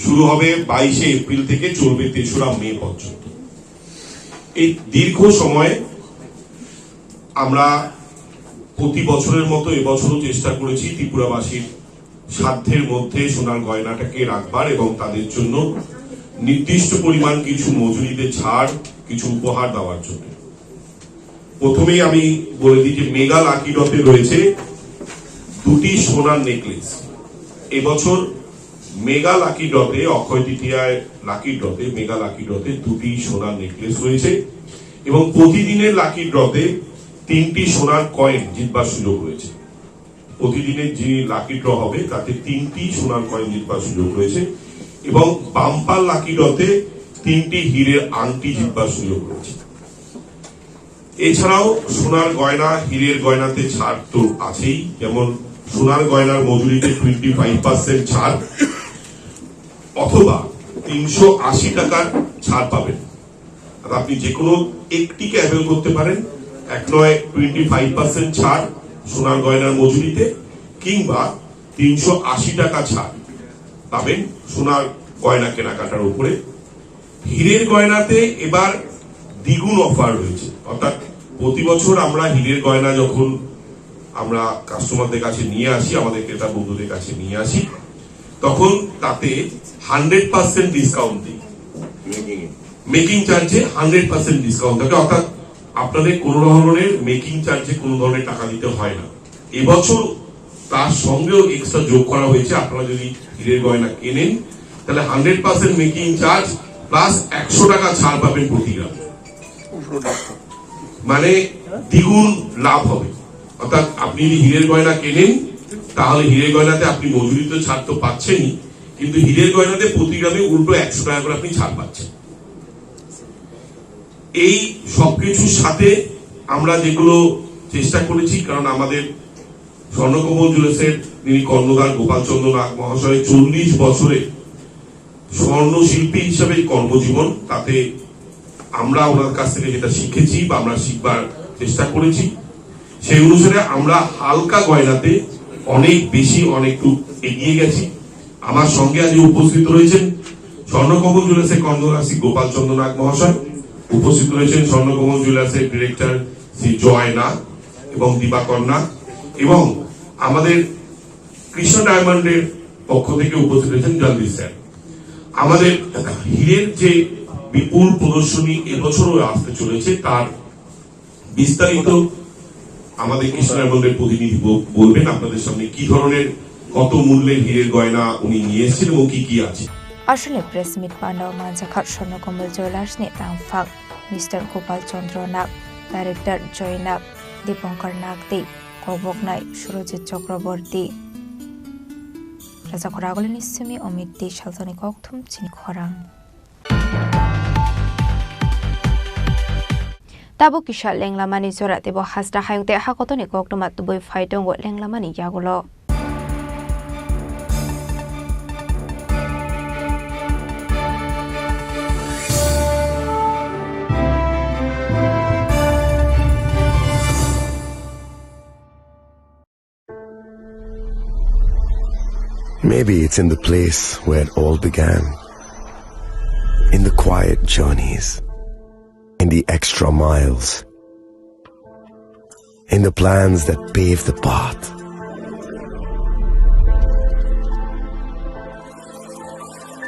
শুরু হবে 22শে এপ্রিল থেকে, চলবে 3রা মে পর্যন্ত। এই দীর্ঘ সময়ে আমরা প্রতি বছরের মতো এবছরও চেষ্টা করেছি ত্রিপুরাবাসীর সাধ্যের মধ্যে সোনার গয়নাটাকে রাখবার এবং তাদের জন্য নির্দিষ্ট পরিমাণ কিছু মজুরিতে ছাড়, কিছু উপহার দেওয়ার জন্য। প্রথমেই আমি বলে দিই যে মেগা লাকি ড্রতে রয়েছে 2টি সোনার নেকলেস। এবছর মেগা লাকি ড্রতে, অক্ষয় তৃতীয়ায় লাকি ড্রতে, মেগা লাকি ড্রতে 2টি সোনার নেকলেস রয়েছে এবং প্রতিদিনের লাকি ড্রতে 3টি সোনার কয়েন জিতবার সুযোগ রয়েছে। প্রতিদিনের যে লাকি ড্র হবে তাতে 3টি সোনার কয়েন জিতবার সুযোগ রয়েছে এবং বাম্পার লাকি ড্রতে 3টি হীরের আংটি জিতবার সুযোগ রয়েছে। এছাড়াও সোনার গয়না, হীরের গয়নাতে ছাড় তো আছেই, যেমন সোনার গয়নার মজুরিতে 25% ছাড় অথবা 380 টাকার ছাড় পাবেন। আর আপনি যে কোনো একটিকে অ্যাভেল করতে পারেন, এক নয় 25% ছাড় সোনার গয়নার মজুরিতে কিংবা 380 টাকা ছাড় পাবেন সোনার গয়না কেনাকাটার উপরে। হীরের গয়নাতে এবার দ্বিগুণ অফার রয়েছে, অর্থাৎ প্রতি বছর আমরা হীরের গয়না যখন আমরা কাস্টমারদের কাছে নিয়ে আসি, আমাদের ক্রেতা বন্ধুদের কাছে নিয়ে আসি, তখন তাতে 100% ডিসকাউন্ট দিই। মেকিং চার্জে 100% ডিসকাউন্ট থাকে, অর্থাৎ আপনাদের কোন ধরনের মেকিং চার্জে কোন ধরনের টাকা দিতে হয় না। এবছর তার সঙ্গেও এক্সট্রা যোগ করা হয়েছে। আপনারা যদি হীরের গয়না কেনেন তাহলে 100% মেকিং চার্জ প্লাস 100 টাকা ছাড় পাবেন প্রতি গ্রাম, মানে দ্বিগুণ লাভ হবে। অর্থাৎ আপনি যদি হীরের গয়না কেনেন তাহলে হীরের গয়নাতে আপনি মজুরিতে ছাড় তো পাচ্ছেনই, কিন্তু হীরের গয়নাতে প্রতি গ্রামে উল্টো 100 টাকা করে আপনি ছাড় পাচ্ছেন। এই সবকিছুর সাথে আমরা যেগুলো চেষ্টা করেছি, কারণ আমাদের স্বর্ণকমল জুয়েলার্সের যিনি কর্ণধার গোপাল চন্দ্র নাগ মহাশয় 40 বছরে স্বর্ণ শিল্পী হিসাবে কর্মজীবন, তাতে আমরা ওনার কাছ থেকে যেটা শিখেছি বা আমরা শিখবার চেষ্টা করেছি, সেই অনুসারে আমরা হালকা গয়নাতে অনেক বেশি অনেকটু এগিয়ে গেছি। আমার সঙ্গে আজ উপস্থিত রয়েছেন স্বর্ণকমল জুয়েলার্সের কর্ণধার শ্রী গোপাল চন্দ্র নাগ মহাশয়, উপস্থিত রয়েছেন স্বর্ণকমল জুয়েলার্সের ডিরেক্টর শ্রী জয় নাগ এবং দিবাকর নাগ, এবং আমাদের কৃষ্ণ ডায়মন্ডের পক্ষ থেকে উপস্থিত রয়েছেন জলদি স্যার। আমাদের হীরের যে বিপুল প্রদর্শনী এবছরও আসতে চলেছে, তার বিস্তারিত আমাদের কৃষ্ণ ডায়মন্ডের প্রতিনিধি বলবেন আপনাদের সামনে কি ধরনের কত মূল্যের হীরের গয়না উনি নিয়ে এসেছেন এবং কি কি আছে। আসলে প্রেস মিট পান্ডাও মানজাখার স্বর্ণকমল জুয়েলার্সনি তাংফাক মিস্টার গোপাল চন্দ্র নাগ, ডাইরেক্টর জয় নাগ, দীপঙ্কর নাগ দে, কবকনাই সুরজিৎ চক্রবর্তী, রাজা খরাগলি নিশ্চমি অমিত দে সালজনি ককথুম চিনি খরাং। তাবো কিশা লেংলামানি জোরা দেব হাসরা হায়ংতে হাকতনি ককটমা তুবই ফাইদঙ্গ লেংলামানি ইয়াগুলো। Maybe it's in the place where it all began, in the quiet journeys, in the extra miles, in the plans that pave the path.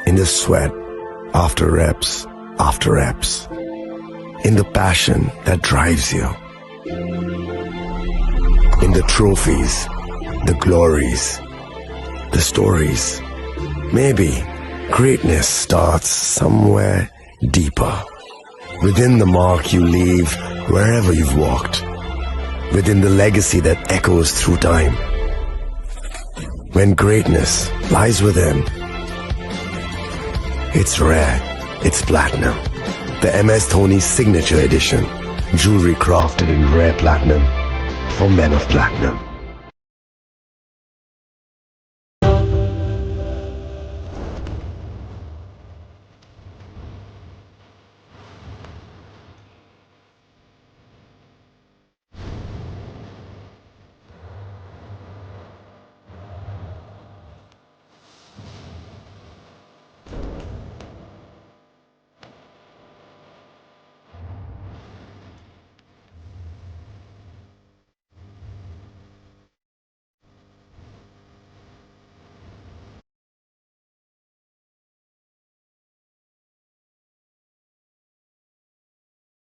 In the sweat after reps, in the passion that drives you, in the trophies, the glories, the stories. Maybe greatness starts somewhere deeper, within the mark you leave wherever you've walked, within the legacy that echoes through time. when greatness lies within. It's rare, it's platinum. The MS Dhoni Signature Edition. Jewelry crafted in rare platinum for men of platinum.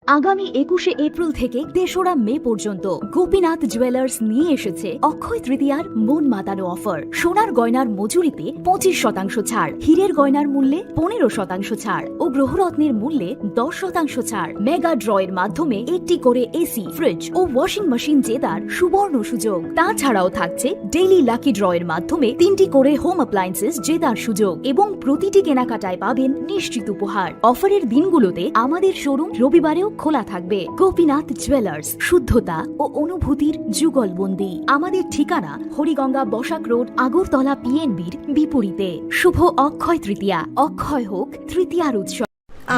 আগামী ২১শে April থেকে ৩রা মে পর্যন্ত Gopinath jewellers নিয়ে এসেছে অক্ষয় তৃতীয়ার মন মাতানো offer. সোনার গয়নার মজুরিতে ২৫% ছাড়, হীরের গয়নার মূল্যে ১৫% ছাড় ও গ্রহরত্নের মূল্যে ১০% ছাড়। মেগা ড্রয়ের মাধ্যমে একটি করে এসি, ফ্রিজ ও ওয়াশিং মেশিন জেতার সুবর্ণ সুযোগ। তাছাড়াও থাকছে ডেইলি লাকি ড্রয়ের মাধ্যমে ৩টি করে হোম অ্যাপ্লায়েন্সেস জেতার সুযোগ এবং প্রতিটি কেনাকাটায় পাবেন নিশ্চিত উপহার। অফারের দিনগুলোতে আমাদের শোরুম রবিবারেও খোলা থাকবে। গোপীনাথ জুয়েলার্স, শুদ্ধতা ও অনুভূতির যুগলবন্দি। আমাদের ঠিকানা হরিগঙ্গা বসাক রোড, আগরতলা পিএনবির বিপরীতে। শুভ অক্ষয় তৃতীয়া, অক্ষয় হোক তৃতীয়ার উৎসব।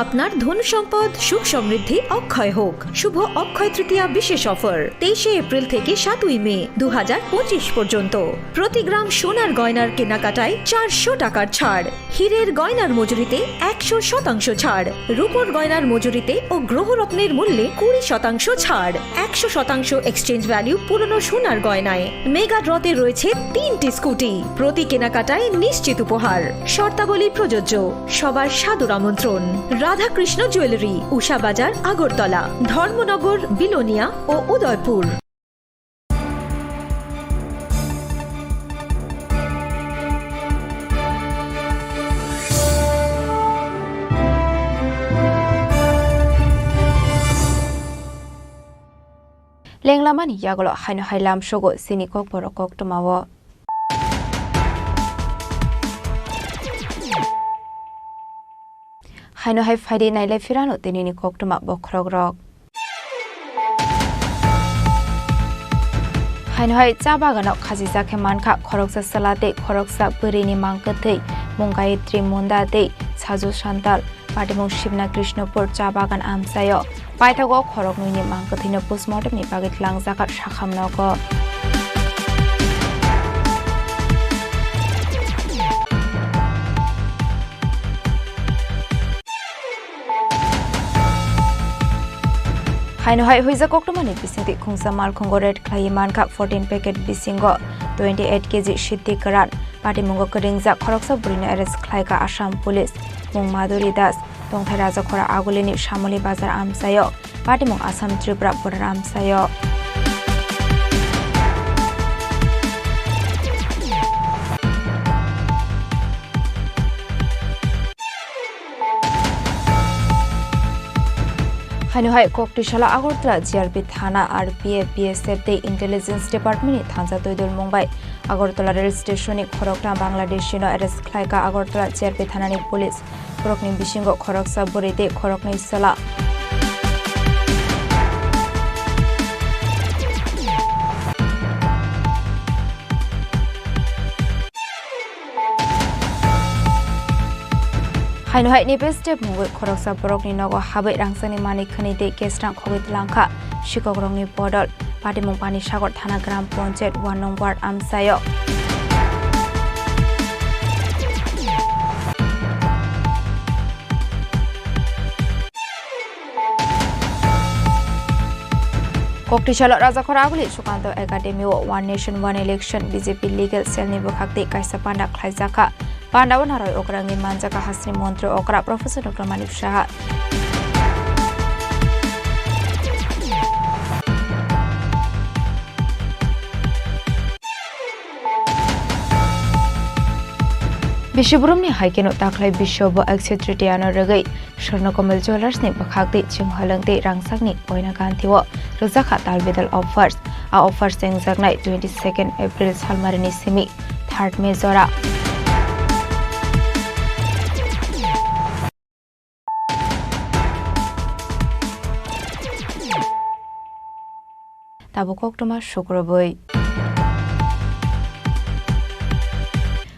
আপনার ধন সম্পদ সুখ সমৃদ্ধি অক্ষয় হোক। শুভ অক্ষয় তৃতীয়া বিশেষ অফার ২৩শে এপ্রিল থেকে ৭ই মে ২০২৫ পর্যন্ত। প্রতি গ্রাম সোনার গয়নার কেনাকাটায় ৪০০ টাকার ছাড়, হীরের গয়নার মজুরিতে ১০০% ছাড়, রূপোর গয়নার মজুরিতে ও গ্রহরত্নের মূল্যে ২০% ছাড়, ১০০% এক্সচেঞ্জ ভ্যালু পুরনো সোনার গয়নায়। মেগা ড্রতে রয়েছে ৩টি স্কুটি, প্রতি কেনাকাটায় নিশ্চিত উপহার। শর্তাবলী প্রযোজ্য। সবার সাদর আমন্ত্রণ। রাধাকৃষ্ণ জুয়েলারি, উষা বাজার, আগরতলা, ধর্মনগর, বিলোনিয়া ও উদয়পুর। লেংলামানি ইয়াগলো হাইনো হাইলাম সগো সিনিকক বরকক টমাও হাইনো হাই ফাইডে নাইলাই ফিরানো তিনিনি কক্টমা বখরক রক হাইনো হাই চা বাগানাव খাজি জাখে মানখা খরকসা সালাতে খরকসা বরিনি মাংকথৈ মঙ্গায়ত্রী মন্দাতে সাজু সান্তাল পাটিমং শিবনা কৃষ্ণপুর চা বাগান আমসায় পাইথাগো খরক নুইনি মাংকথৈনো পোস্টমর্টমनि बागै लांजाखा साखामनग हाइनो हाइ हुइजा कक्टमानि बिसिंति खुंसा माल खुंगो रेड क्लाइ मानखा 14 पैकेट बिसिंगो 28 केजि सिद्धि करान पाटिमुंगो करिंगजा खरकसा बुरिनो एरेस्ट क्लाइका आसाम पुलिस मुं माधुरी दास दंथाइ राजाखरा आगुलिनि शामलि बाजार आमसायो पाटिमुं आसाम त्रिपुरा बर्डार आमसायो हाइनो हाइ कक्टिशाला आगरतला जिआरपि थाना आरपीएफ बीएसएफ दे इंटेलिजेंस डिपार्टमेंटनि थांजा तैदुल मुंबाइ आगरतला रेल स्टेशननि खरकटा बांग्लादेशिनो एरेस्ट क्लाइका आगरतला जिआरपि थानानि पुलिस खरकनि बिसिंगो खरकसा बुरै दे खरकनि सला हाइनो हाइ नेबे स्टेप मुगै खरकसा बरकनि नगो हाबै रांसानि मानि खनि दे केस्रां खगैत लांखा शिकग्रंनि बदल पाटिमुं पानि सागर थाना ग्राम पंचायत 1 नं वार्ड आमसायो कक्टिशाला राजाखरा आगुलि Sukanta academy one nation one election BJP legal cell नि बखाक्ते काइसा पान्डा खलाइजाखा पान्डावन हारय ओकरांनि मानजाका हास्रि मन्त्री ओकरा professor doctor Manik Shah Bishopbrumni haikeno taklai Bishop Exetritiano Regai Sharnokomal Jewelers ni bakhakti chimhalangti rangsakni poina gantiwo Rozakha talbidal offers a offers sengjaknai 22nd April salmarini simi 3rd May zora Tabukok toma Shukraboi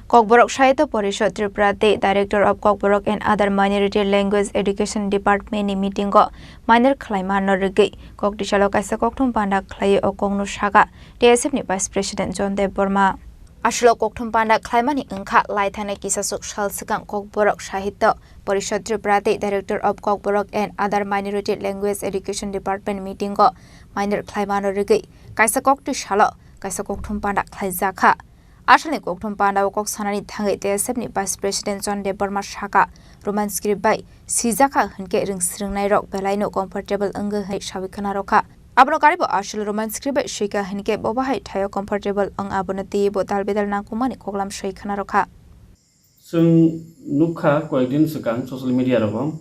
Kokborok Sahitya Parishad Tripurate Director of Kokborok and Other Minority Language Education Department ni meeting go minor khlaima norgi Kokdishalo kaisa kokthum panda khlai o kongnu saga TSF ni Vice President John Dev Burma Ashlo kokthum panda khlaima ni angkha laithana kisasuk salsikang Kokborok Sahitya Parishad Tripurate Director of Kokborok and Other Minority Language Education Department meeting go minor khlaima norgi kaisa kokdishalo kaisa kokthum panda khlai jakha Ashalni kokthum panda kok sanani thangai TSF ni Vice President John Dev Burma Shaka Roman script by Sizaka hunke ring sringnai rok belaino comfortable anga hai shawikhana rokha abno karibo ashal Roman script by shika hunke bobahai thayo comfortable ang abonati botal bedal nangkumani koklam shaikhana rokha Sung nukha koekdin sekang social media rokong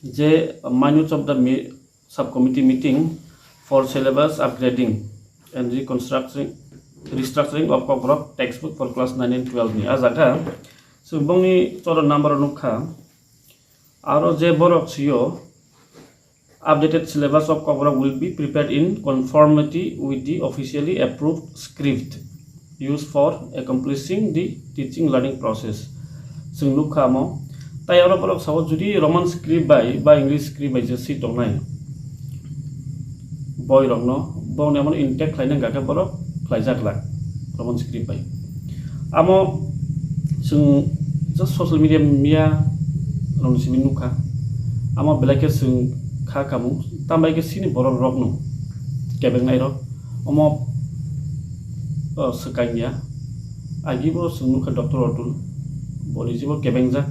je minutes of the subcommittee meeting for syllabus upgrading and restructuring of Kokborok textbook for class 9 and 12 ni azaka subongni choro number nukha aro je borok siyo updated syllabus of Kokborok will be prepared in conformity with the officially approved script used for accomplishing the teaching learning process sung nukha mo tai aro borok sawo judi Roman script by English script by je si tongnai boy rokno bong namon intake khlaina gaka borok Klaijaklak Roman script by amo sung just social media mia rong sini nukha amo belake sung kha kamu tambai ke sini borok rokno kebeng nai rok amo sekanya agibo sung nukha Dr. Ortul boli jibo kebeng jak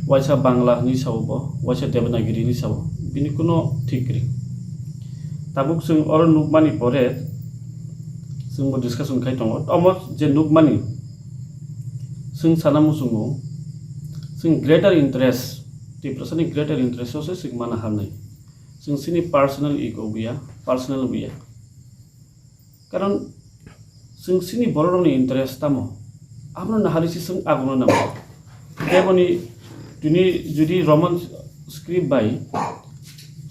waisa Bangla ni sawbo waisa Devanagiri ni sawo bini kuno thikri tabuk sung oro nukmani pore sung discussion khai tongo tomo je nukmani sung sanamu sungo sung greater interest the person greater interest so sing mana hamnai sung sini personal ego biya personal biya karon sung sini bororoni interest tamo amno naharisi sung agono nam demoni tuni judi Roman script by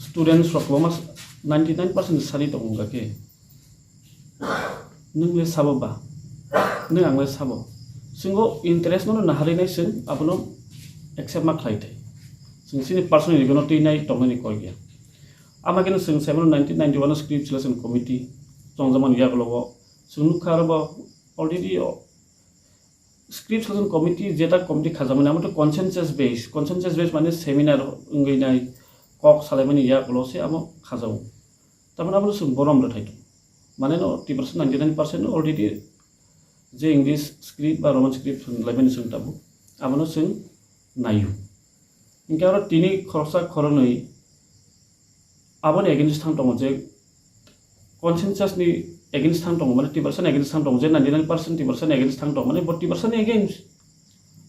students roklomas 99% sari tongo ke nungle sabo ba nung angle sabo singo interest no nahari nai sing abono accept ma khlai thai sing sini personally gono ti nai tomani ko gya amaken sing 1991 script selection committee chongjaman ya glo sunu kharba already script selection committee jeta committee khajamani amoto consensus based mane seminar ngai nai kok salaimani ya glo se amo khajau tamana abo sung borom ra thai Mane no 99% already je English script ba Roman script laimani sung tabu abono sung nayu ingkara tini khorsa khoronoi aboni against thang tongo je consensus ni against thang tongo mane 30% against thang tongo je 99% 30% against thang tongo mane 40% against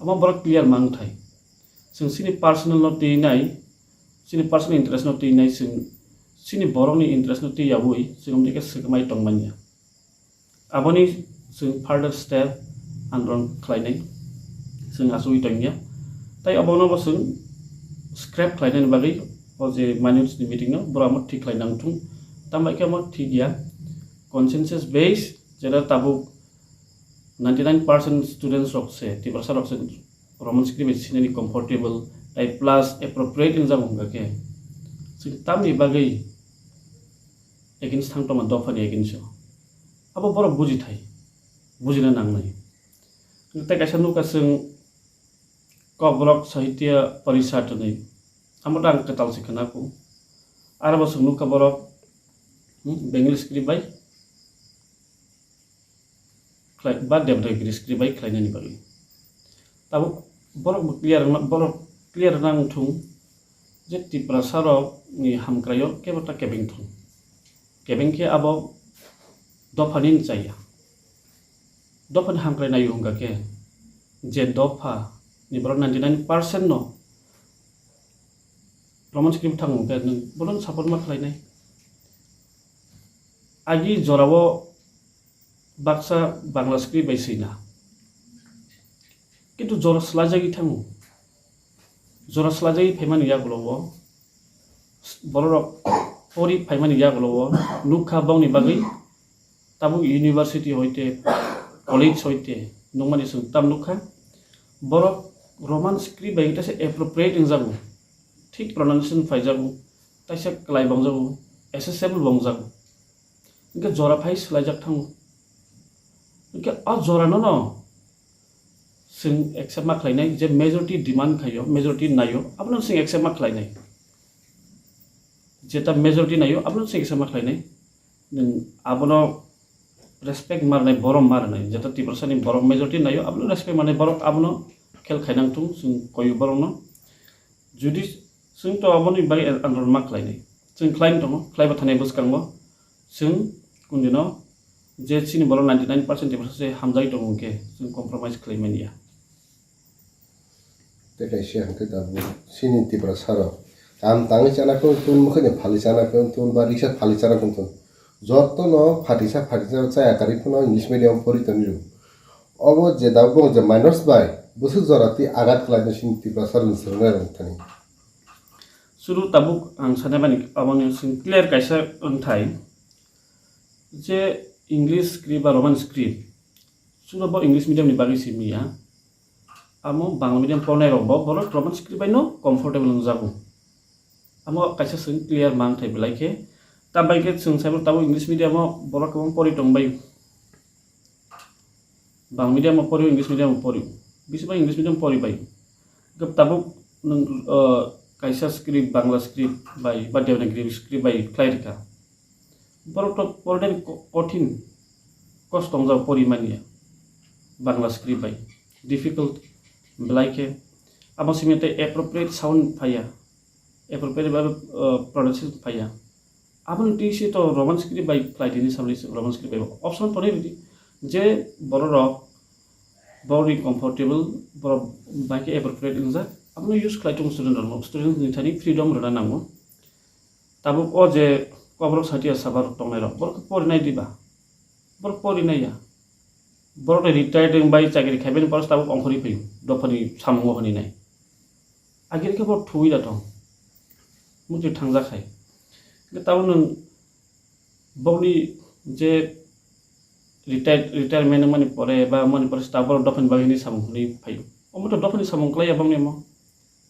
ama bora clear mang thai sung sini personal no ti nai sini personal interest no ti nai sung sini borongni interest no ti yabui singom dike sikmai tongmanya aboni sing further step andron khlainai sing asui tongnya tai abono sing scrap khlainai bagi o je minutes ni meeting no boramo thik khlainang thung tamai ke mo thik ya consensus based jera tabu 99% students rok se 30% rok se Roman script is comfortable tai plus appropriate in jam honga ke sing tamni bagi against thang toma dofani against abo boro buji thai bujina nangnai tai kaisa nuka sing Kokborok Sahitya Parishad nei amotang ketal sikhana ko arabo sing nuka borok Bengali script by klai ba Devanagiri script by klai nani bagi tabu borok clear nang thung je Tripura sarok ni hamkrayo kebota kebeng thung kebeng ke abo dofanin chaya dofan hamkrai nayu hunga ke जे दफा नि बरक 99% no Roman script thang ke bolon support ma khlainai agi jorawo baksa bangla script bai sina কিন্তু জরা স্লাজাগি থামু জরা স্লাজাগি ফাইমানি ইয়াগুলোবো বড় পরি ফাইমানি ইয়াগুলোবো নুখা বাউনি বাগै তাবু university হইতে college হইতে নমানি সুং তাম নুখা বড় রোমান স্ক্রিপ্ট বাইটাসে এপ্রোপ্রিয়েট ইনজাগু ঠিক প্রনাউন্সিয়েশন ফাইজাগু তাইসা ক্লাই বংজাগু এসেসেবল বংজাগু ইনকে জরা ফাই স্লাজাক থামু ইনকে আ জরা ন जों एक्सेप्ट मा खालायनाय जे मेजरिटी डिमांड खायो मेजरिटी नायो आपनो जों एक्सेप्ट मा खालायनाय जेता मेजरिटी नायो आपनो जों एक्सेप्ट मा खालायनाय नों आपनो रेसपेक्ट मारनाय बरम मारनाय जेता 30% नि बरम मेजरिटी नायो आपनो रेसपेक्ट मारनाय बरम आपनो खेल खायनांथु जों कय बरमनो जुदि जों तो आपनो बाय आन्दार मा खालायनाय जों क्लाइन दङ क्लाइबा थानाय बसकांबो जों कुनदिनो जे सिनि बरम 99% से हामजाय दङ के जों कम्प्रोमाइज खालायमानिया देखायसे हांखो दाबो सिनि तिब्रा सारो आम ताङै जानाखौ तुन मुखने फालि जानाखौ तुन बा रिक्सा फालि जानाखौ तुन যত্ন ফাটিসা চায় তারিখনো ইংলিশ মিডিয়াম পরিতনিরু অব যে দাবো যে মাইনর্স বাই বসু জরাতি আঘাত ক্লাইনে সিন তিব্রা সারন সরনার থানি सुरु tabuk ang sanabani amoni sin clear kaisa onthai je English script ba Roman script sudah bo English medium ni bagi simia amo Bangla medium ponai ro bo Roman script bai no comfortable njago amo kaisa sin clear mang thai belai ke tabai ke sung sai tabu English medium mo boro ko pori tong bai Bangla medium mo pori English medium mo pori bisiba English medium pori bai gap tabu kaisa script Bangla script bai ba Devanagari script bai clarika boro to porden kothin kostong jao porimania Bangla script bai difficult like amo simete appropriate sound phaya appropriate pronunciation phaya abon tisi to Roman script bai clarity samli Roman script bai option pore je boro ro very comfortable boro bai ke appropriate inja abon use klaitung student ni thani freedom rana nango tabu o je kobrok satia sabar tongai ro bor pori nai diba bor pori nai ya bor retired bai chakri khaben paras tabu ongkhori phayu dofani samungo honi nai agir ke bor thui da tong muti thangja khai ke tabu nang boni je retirement mani pore ba mani pore staff dofani bai ni samungo phayu omo to dofani samung klai abang nemo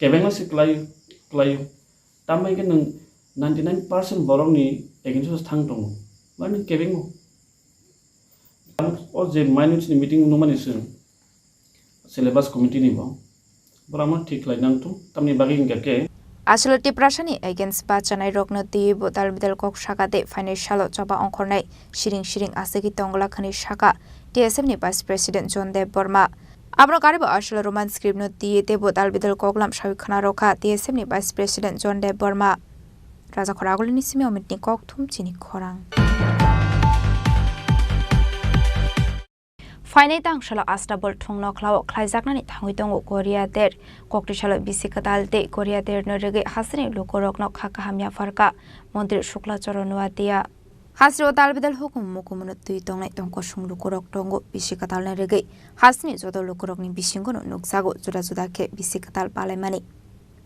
kebengla si klai tamai ke nang 99% borong ni against thang dong man kebengo o je minutes ni meeting no mani sun syllabus committee ni bo brama thik lai nang tu tamni baging ke আসলে টিপ্রাসানি against বাচানাই রগ্ন দিয়ে বোতাল বিদাল cock শাখাতে financial চবা অঙ্করনাই shrink shrink আসেকি তঙ্গলাখানি শাখা TSM নি vice president John Dev Varma Abro karibo asal Roman script no tiye te botal bidal koklam shawikana roka TSM ni Vice President John Deb Burma Raja Khoragul ni simi omit ni kok thum chini khorang Finai tang shala astabol thongno khlaw khlaijakna ni thangui tongo Korea der kokti shala bisikatal te Korea der no rege hasni lokorokno khaka hamya farka Mantri Shukla Charonwa tia Hasri otal bidal hukum mukumun tui tongnai tongko sung lukurok tongo bisikatal na rege hasni jodo lukurok ni bisingo no nuksago juda juda ke bisikatal palemani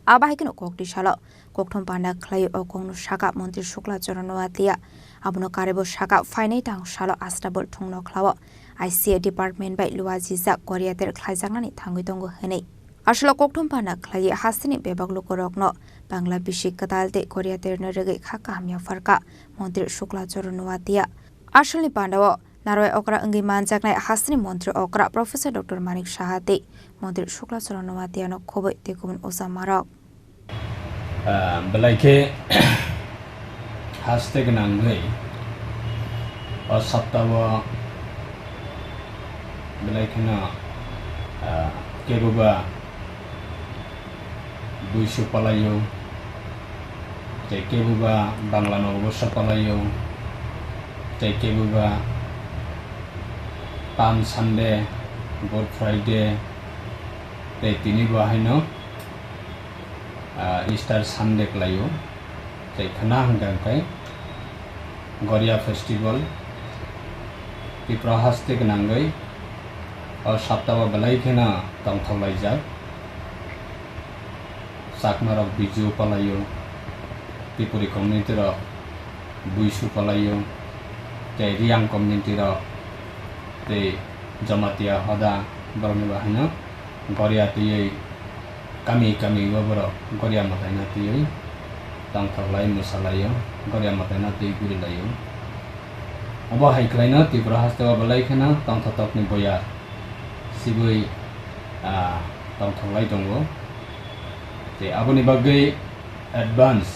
abahikin kokti shala kokthom panda khlai okong no shaka Mantri Shukla Charonwa tia abuno karebo shaka finai tang shala astabol thongno khlawa ICA department by luajiza Korea der khlaijakna ni thangui tongo henei Asla kokthom pana khlai hasni bebak lukorokno Bangla bisikatal te Korea der no rege khaka hamya farka Mantri Shukla Charonwa tia Asli pandawo naroi okra angi manjaknai hasni mantri okra Professor Dr. Manik Shahate Mantri Shukla Charonwa tia no khoboi te kubun osamarok belaike haste gnangai o saptawa belaike na kebuba 200 palayo kebuba bangla no 200 palayo kebuba Palm Sunday, Good Friday, tei tini bahaino Easter Sunday klayo tei khana hanggang kai Goria Festival Tripura haste gnangai और सप्ताह बलाई खेना तंगथलाई जा साकमारक Biju पलायो Tripuri community र बुइसु पलायो ते Riyang community र ते जमातिया हदा बरमे बाहिन गरिया तियै कमी गबर गरिया मताइना तियै तंगथलाई मुसालायो गरिया मताइना तियै गुरिलायो अब हाइक्लाइना त्रिपुरा हास्ते बलाई खेना तंगथतकनि बया सिबै तंगथलाई दंगो ते आबोनि बागै एडभान्स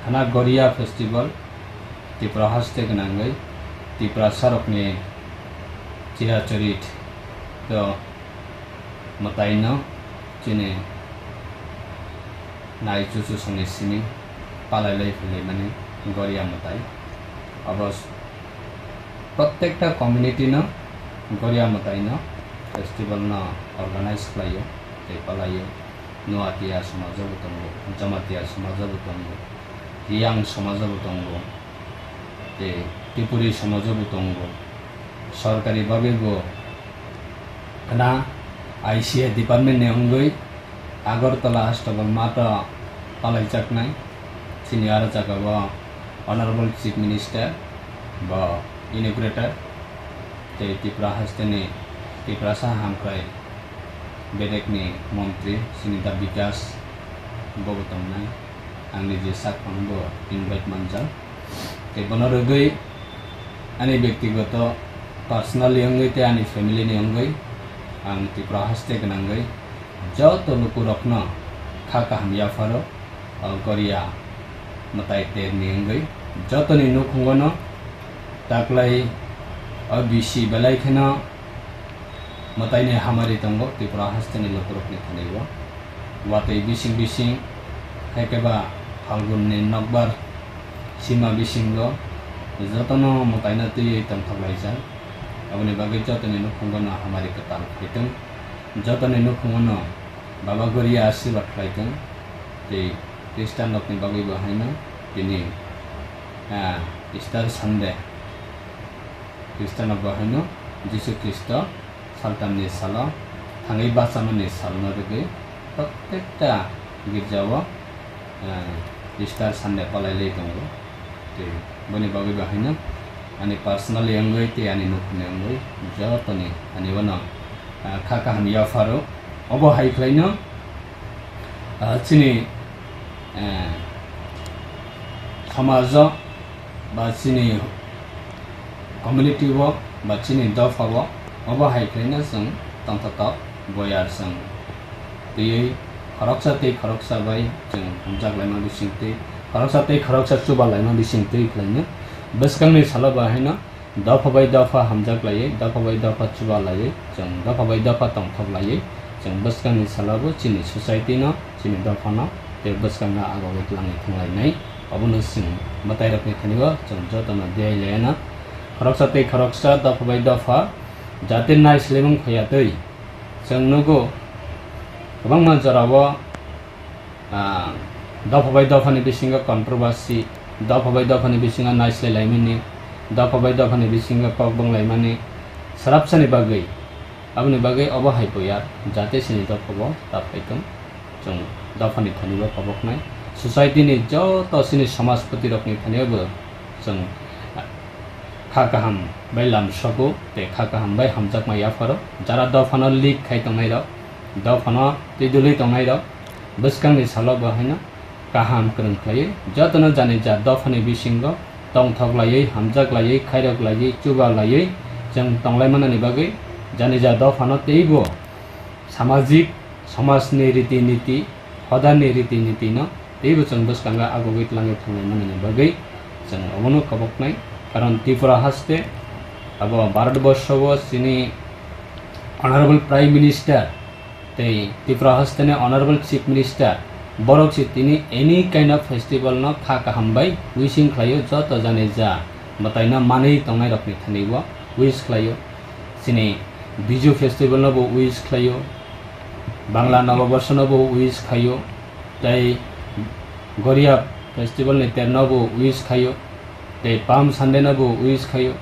खाना गरिया फेस्टिवल त्रिपुरा हास्ते गनांगै त्रिपुरा सरकनि चिराचरित तो मताइनो चिने नाइचुसु संगे सिनि पालाइलै फैलै माने गरिया मताइ अब प्रत्येकटा कम्युनिटी न गरिया मताइ न फेस्टिवल न अर्गानाइज खालायो ते पालायो नुवातिया समाजबो दंगो जमातिया समाजबो दंगो रियां समाजबो दंगो ते त्रिपुरी समाजबो दंगो सरकारी भाबेबो ना आईसीए डिपार्टमेंट ने अंगै आगरतला हास्टबल माता पालाइजाकनाय सिनियर जागाबो ऑनरेबल चीफ मिनिस्टर बा इनॉग्रेटर ते त्रिपुरा हास्टेनि त्रिपुरा साहा हामख्राय बेरेकनि मंत्री सुनीता विकास बबतंनाय आंनि जे साकफांबो इनभाइट मानजा ते बनरगै आंनि व्यक्तिगत पर्सनली अंगै ते आंनि फैमिलीनि अंगै आं त्रिपुरा हास्ते गनांगै जत लुकु रखन खाका हामिया फारो गरिया मताइ तेरनि अंगै जतनि नुखुंगन ताक्लाई अबिसि बेलाइखेना मताइने हामारि दंगो त्रिपुरा हास्तेनि लुकु रखनि थानायबो वातै बिसिं खायकेबा फाल्गुननि नकबार सीमा बिसिंगो जतनो मताइना तै तंथलाइजा अबनि बागै जतनि नुखुंगन हामारि कताल फैतों जतनि नुखुंगन बाबा गरिया आशीर्वाद खायतों ते ख्रिस्टान रखनि बागै बाहायनो दिनै ईस्टार सानडे ख्रिस्टान बाहायनो जिसु ख्रिस्ट साल्ताननि साला थाङै बासाननि सालनो रगै प्रत्येकटा गिर्जाव ईस्टार सानडे पालाइलै दंगो ते बनि बागै बाहायनो अनि पर्सनली अंगै ते अनि नुखुनि अंगै जतनि अनि वन खाका हामिया फारो अब हाइख्लाइनो चिनि समाज बा चिनि कम्युनिटी वो बा चिनि दफा वो अब हाइख्लाइनो जों तंथत बयार जों तै खरकसा बाय जों हमजागलायमा बिसिंतै खरकसा सुबालायमा बिसिंतै ख्लाइनो बसकांनि साला बाहायनो दफा बाय दफा हमजागलायै दफा बाय दफा सुबालायै जों दफा बाय दफा तंथलायै जों बसकांनि सालाबो चिनि सोसाइटी न चिनि दफा न ते बसकांना आगावै लांनि थांलायनाय अबनो जों मताइ रखनि थानिबो जों जतन देयलेना खरकसा दफा बाय दफा जाते नाइस्लेमं फैयातै जों नगो गोबां मानसिफोराबो दफा बाय दफानि बिसिङाव कन्ट्रोभार्सि दफा बाय दफानि बिसिङाव नाइस्लायलायमानि दफा बाय दफानि बिसिङाव कक बुंलायमानि सराबसानि बागै आबनि बागै अब हाइबया जाते सिनि दफाबो ताफायथों जों दफानि थानिबो खबकनाय सोसाइटिनि जत सिनि समाजपति रखनि थानिबो जों खाकाहाम बाय लामसको ते खाकाहाम बाय हमजाकमाया फारो जारा दफानो लिक खायतंनाय र दफानो तिदुलि तंनाय र बसकांनि साला बाहायना काहाम करंख्लायै जतनो जाने जा दफानि बिसिंग तंथगलायै हमजागलायै खायरगलायै चुबालायै जों तंलायमानानि बागै जाने जा दफानो तेइबो सामाजिक समाजनि रीति-नीति हदानि रीति-नीति न तेइबो जों बसकांगा आगोगै लांगै थांलायमानानि बागै जों अबनो खबकनाय कारण त्रिपुरा हास्ते अब भारतवर्षव सिनि ऑनरेबल प्राइम मिनिस्टर ते Tripura हास्तेने honourable chief minister Barak सिटिनि any kind of festival न खाका हामबाय विशिं खायो जत जाने जा बताइना मानै तंनाय रखनि थानिबो विश खायो सिनि बिजु फेस्टिवल न बो विश खायो বাংলা নববর্ষ নব উইশ খাইও তাই Garia festival ni ter nabo uis khayo te palm sunday nabo uis khayo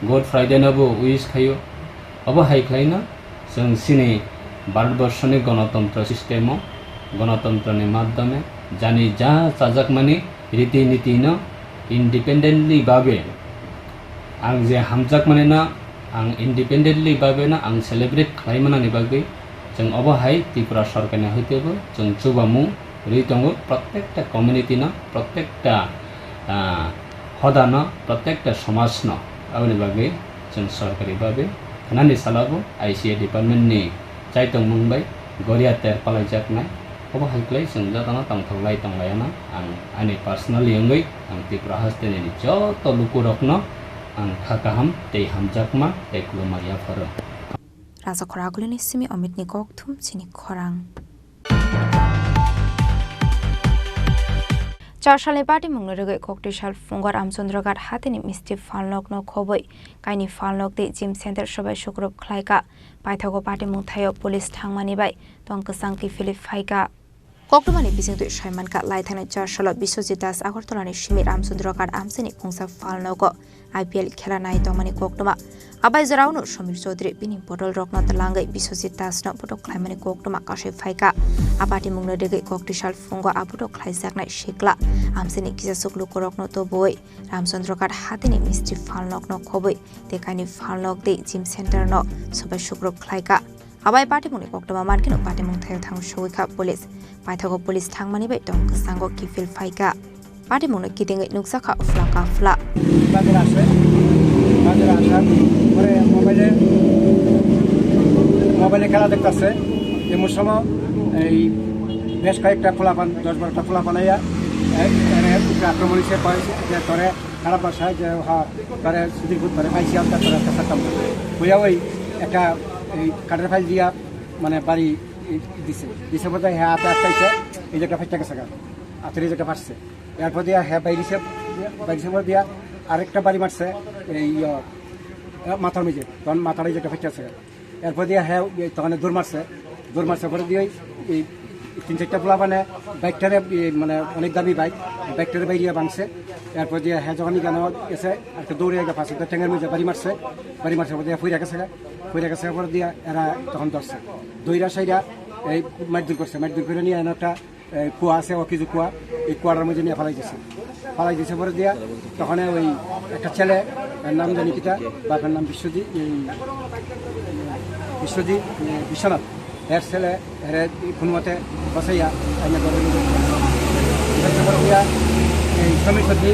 good friday nabo uis khayo abo hai khlaina जों सिनि भारतबर्षनि गणतन्त्र सिस्टेमो गणतन्त्रनि माध्यमे जानि जा चाजाकमानि रीति-नीति न इन्डिपेन्डेन्टली भाबे आं जे हामजाकमानि न आं इन्डिपेन्डेन्टली भाबे न आं सेलिब्रेट खालामनानि बागै जों अबहाय त्रिपुरा सरकारनि हयतोबो जों जुबामु रितंगो प्रत्येकटा कम्युनिटी न प्रत्येकटा हदा न प्रत्येकटा समाज न आबनि बागै जों सरकारि भाबे खानानि सालाबो आईसीए डिपार्टमेन्टनि चाइतं मुंबाई गरिया तेर पालायजाकनाय अबहाय क्लाय जों जाताना तंथलाय तंलायाना आं आंनि पार्सनेलि अंगै आं त्रिपुरा हास्टेनि जत लुकुरकनो आं थाकाहाम तै हामजाकमा तै खुलुमारिया फरो राजा खरागुलिनि सिमी अमितनि गकथुम सिनि खरां चारसालनि पार्टी मुंनो रगै कक्टिसाल फुंगार आमचंद्रगाट हातेनि मिस्टि फालनकनो खबै काइनि फालनक दे जिम सेन्टर सबाय शुक्रब खलायका पाइथागो पार्टी मुंथायो पुलिस थांमानि बाय तंकसांकि फिलिप फाइका कक्टमानि बिसिंदु साइमानका लाइथानो चारसाल बिश्वजित दास आगरतलानि सिमी रामचंद्रगाट आमसेनि फुंसा फालनको आईपीएल खेला नाय तंमानि कक्टमा आबाय जराउनो समीर चौधरी बिनि बदल रकना तलांगै बिश्वजित दासनो बदक खलायमानि कक्टमा कासे फाइका आपाटी मुंनो देगै कक्टिसाल फुंगा आबुदो खलायजाकनाय शेकला आमसेनि किजासुक लुकरकनो तो बोय रामचंद्रगाट हातेनि मिस्ट्रि फालनकनो खबै देखायनि फालनक दे जिम सेन्टर न सबाय शुक्रब खलायका आबाय पार्टी मुंनि कक्टमा मानकिनो पार्टी मुंथायो थांग सौइखा पुलिस पाइथागो पुलिस थांमानि बाय दं सांगो किफिल फाइका पार्टी मुंनो किदिङै नुक्साखा उफ्ला काफला মোবাইলে খেলা দেখতেছে এমন সময় এই বেশ কয়েকটা খোলাপান 10-12টা খোলাপানাইয়া আক্রমণ হিসেবে পাইছে যে তোরে খারাপ বাসায় যে তারা সুদীর ভূত করে পাইছি আমরা তোরা একটা থাকতাম বইয়া ওই একটা এই কাঠের ফাইল দিয়া মানে বাড়ি দিছে বোধ হয় হ্যাঁ হাতে আটকাইছে এই জায়গাটা ফাইটা গেছে হাতের এই জায়গা ফাটছে এরপর দিয়া হ্যাঁ বাইরিছে দিয়া আরেকটা বাড়ি মারছে এই মাথার মেঝে তখন মাথার এই জায়গাটা ফাইটা আছে এরপর দিয়ে হ্যাঁ তখন দৌড় মারছে পরে দিয়ে এই 3-4টা পোলা মানে বাইকটারে মানে অনেক দামি বাইকটারে বাইরিয়া ভাঙছে এরপর দিয়ে হ্যাঁ যখনই গান গেছে একটা দৌড়ে গেছে ট্যাঙের মধ্যে বাড়ি মারছে পর দিয়ে ফুইরা গেছে পরে দিয়ে এরা তখন ধরছে দইরা সাইরা এই মারধর করে নিয়ে একটা কুয়া আছে কিছু কুয়া এই কুয়াটার মধ্যে নিয়ে ফালাই দিয়েছে পরে দিয়া তখন ওই একটা ছেলে নাম জানি কিটা বাপের নাম বিশ্বনাথ এর ছেলে এর কোন মতে বসাইয়া আইনা করে দিয়া এই সমীর সত্যি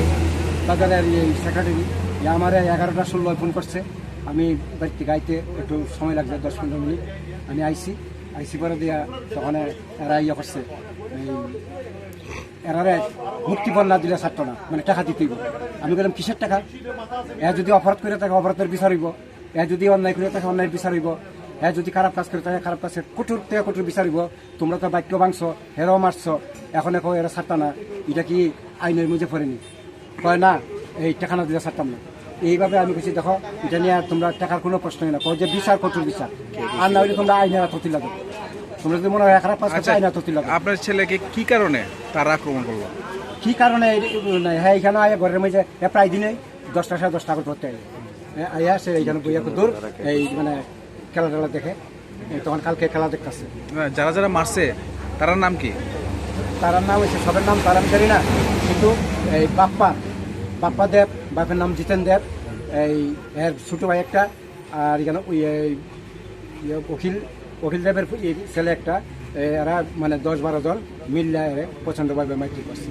বাজারের এই সেক্রেটারি আমার 11টা 16 ফোন করছে আমি বাড়িতে গাইতে একটু সময় লাগছে 10-15 মিনিট আমি আইসি পরে দিয়া তখন এরা ইয়ে করছে এরারে মুক্তিপণ না দিলে ছাড়তো না মানে টাকা দিতেই আমি বললাম কিসের টাকা যদি অপরাধ করে থাকে অপরাধের বিচার হইব যদি অন্যায় করে থাকে অন্যায়ের বিচার হইব যদি খারাপ কাজ করে থাকে খারাপ কাজের কঠোর থেকে কঠোর বিচার হইব তোমরা তো বাক্য ভাঙছো হেরাও মারছো এখন এরা ছাড়তা না এটা কি আইনের মধ্যে পড়েনি কয় না এই টাকা না দিলে ছাড়তাম না এইভাবে আমি বলছি দেখো এটা নিয়ে তোমরা টাকার কোনো প্রশ্নই না কয় যে বিচার কঠোর বিচার আর না হলে তোমরা আইনের ক্ষতি লাগে তোমরা যদি মনে হয় খারাপ কাজ করছো আইনের ক্ষতি লাগে আপনার ছেলেকে কি কারণে তারা আক্রমণ করলো কি কারণে হ্যাঁ এখানে আয় ঘরের মধ্যে প্রায় দিনে 10টা 10:30 করে ধরতে আইয়া সে এইখানে বইয়া দূর এই মানে খেলা দেখে তখন কালকে খেলা দেখতেছে যারা মারছে তার নাম কি তার নাম হচ্ছে সবের নাম তার আমি জানি না কিন্তু এই বাপ্পা দেব বাপের নাম জিতেন দেব এই এর ছোট ভাই একটা আর এখানে ওই অখিল দেবের ছেলে একটা এরা মানে 10-12 জন মিললে প্রচন্ডভাবে মাইটি করছে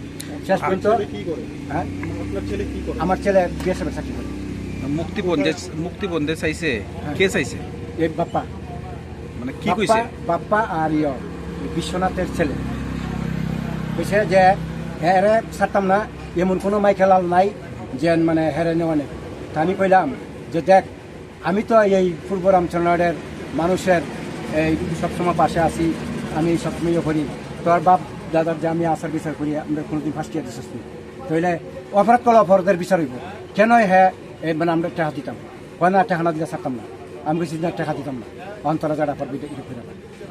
শেষ পর্যন্ত আমার ছেলে বিএসএফ চাকরি করে মুক্তিপণ চাইছে কে চাইছে এই বাপ্পা মানে কি কইছে বাপ্পা আর বিশ্বনাথের ছেলে কইছে যে হেরে ছাড়তাম না এমন কোনো মাইকেলাল নাই যে মানে হেরে নেওয়া নেই তা আমি কইলাম যে দেখ আমি তো এই পূর্ব রামচন্দ্রের মানুষের এই সবসময় পাশে আছি আমি সবসময় করি তোর বাপ দাদার যে আমি আচার বিচার করি আমরা কোনোদিন ফার্স্ট ইয়ার দিচ্ছি তাইলে অপরাধ করলে অপরাধের বিচার হইব কেন হ্যাঁ মানে আমরা টাকা দিতাম হয় না টাকা না দিলে ছাড়তাম না আমি কিছু টাকা দিতাম না অন্তরা যারা পারবি এটা করে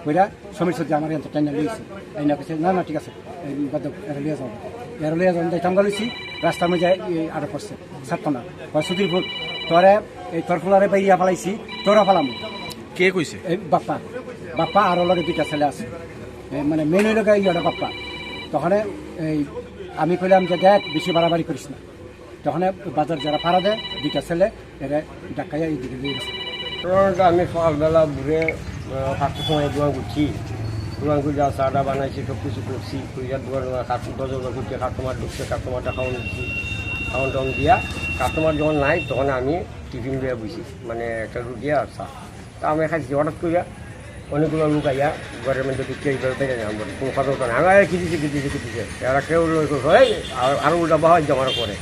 কইরা সমীর সত্যি আমার এত টাইম লিয়েছে এই না কেছে না ঠিক আছে বাদ এরলিয়া যাও যাইতাম গেছি রাস্তার মধ্যে আটক করছে ছাড়তো না সুধীর ফুল তোরে এই তোর ফুলারে বাইয়া ফেলাইছি তোরা ফেলাম কে কইছে এই বাপ্পা আরো লগে দুইটা ছেলে আছে মানে মেন হইল ইয়েটা বাপ্পা তখন এই আমি কইলাম যে দেখ বেশি বাড়াবাড়ি করিস না তখন বাজার যারা ভাড়া দেয় দুইটা ছেলে এরা ডাকাইয়া এই দিকে দিয়ে গেছে। আমি সকালবেলা ঘুরে 5টার সময় দোকান করছি দোকান করে যা চাটা বানাইছি সব কিছু করছি কুইয়ার দোকান দরজা করছি কাস্টমার ঢুকছে কাস্টমারটা খাওয়ান দিচ্ছি খাওয়ান টাউন দিয়া কাস্টমার যখন নাই তখন আমি টিফিন দিয়ে বুঝি মানে একটা রুটি আর চা তা আমি খাইছি হঠাৎ করিয়া অনেকগুলো লোক আইয়া ঘরের মধ্যে ঢুকছে এইভাবে পেয়ে যাই আমার কোনো কথা বলতো না আমি কিনেছে এরা কেউ আরও উল্টা বাহা জমা করে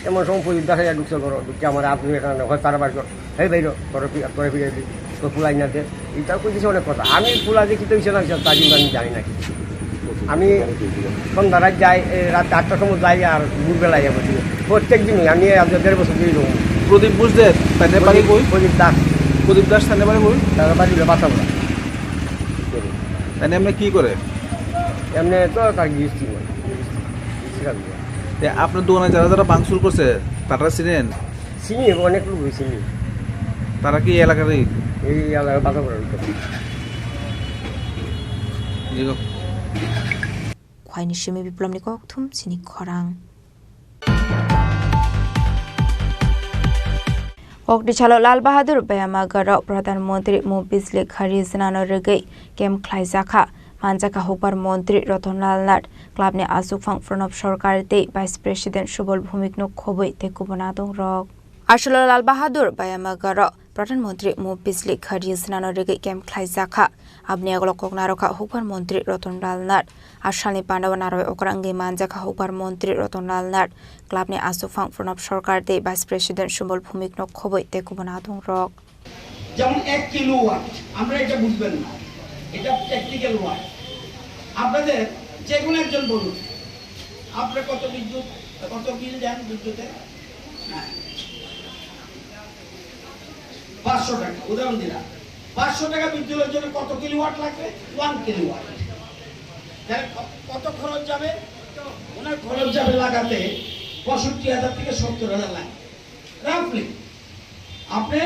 এমন সময় প্রদীপ দেখা যায় ঢুকছে ঘর ঢুকছে আমার আপনি এখানে হয় তারা বাড়ি এই বাইর তোরে ফিরে দিই তোর ফুলাই না দে এটাও কইতেছে অনেক কথা আমি ফুলা দেখি তো হিসেবে না তার জন্য আমি জানি না কিছু আমি সন্ধ্যা রাত যাই রাত 8টার সময় যাই আর ভোরবেলায় যাবো প্রত্যেক দিনই আমি আজ 1.5 বছর দিয়ে দেবো প্রদীপ বুঝতে তাদের বাড়ি কই প্রদীপ দাস তাদের বাড়ি কই তাদের বাড়ি বাতাবড়া তাই এমনি কি করে এমনি তো তার গিয়েছি আপনার দোকানে যারা যারা ভাঙচুর করছে তারা চিনেন চিনি অনেক লোক চিনি তারা কি এলাকারই এই এলাকার বাতাবড়ার খোয়াইনি সিমি বিপ্লবনি ককথুম চিনি খরাং Okdichalo Lal Bahadur Bayamagaro Pradhanmantri Mo Bisli Khari Zinano Regai Kem Khlaizakha Manjaka Hopar Mantri Ratonlal Nat Club ne Asukphang Pranab Sarkar te Vice President Shubol Bhumik no Khoboi te Kubonadong Rok Ashalo Lal Bahadur Bayamagaro Pradhanmantri Mo Bisli Khari Zinano Regai Kem Khlaizakha Abni Aglo Koknarokha Hopar Mantri Ratonlal Nat Ashani Pandawanaro Okrangi Manjaka Hopar Mantri Ratonlal Nat Club ne Asukphang Pranab Sarkar te Vice President Shubol Bhumik no Khoboi te Kubonadong Rok যেমন 1 kilowatt আমরা এটা বুঝবেন না এটা technical watt আপনাদের যে কোনো একজন বলুন আপনি কত বিদ্যুৎ কত বিল দেন বিদ্যুতে 500 টাকা উদাহরণ দিলাম 500 টাকা বিদ্যুতের জন্য কত কিলোওয়াট লাগবে 1 কিলোওয়াট তাহলে কত খরচ যাবে ওনার খরচ যাবে লাগাতে 65000 থেকে 70000 লাগে রাফলি আপনি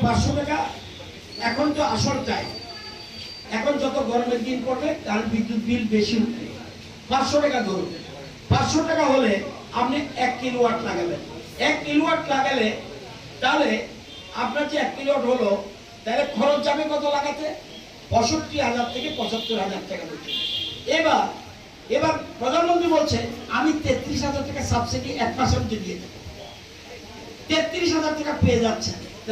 500 টাকা এখন তো আসল চাই এখন যত গরমের দিন পড়বে তার বিদ্যুৎ বিল বেশি উঠবে 500 টাকা ধরুন 500 টাকা হলে আপনি 1 কিলোওয়াট লাগাবেন 1 কিলোওয়াট লাগালে তাহলে আপনার যে 1 কিলোওয়াট হলো তাহলে খরচ যাবে কত লাগাতে 65000 থেকে 75000 টাকা দিতে এবার প্রধানমন্ত্রী বলছে আমি 33000 টাকা সাবসিডি 1% দিয়ে দেব 33000 টাকা পেয়ে যাচ্ছে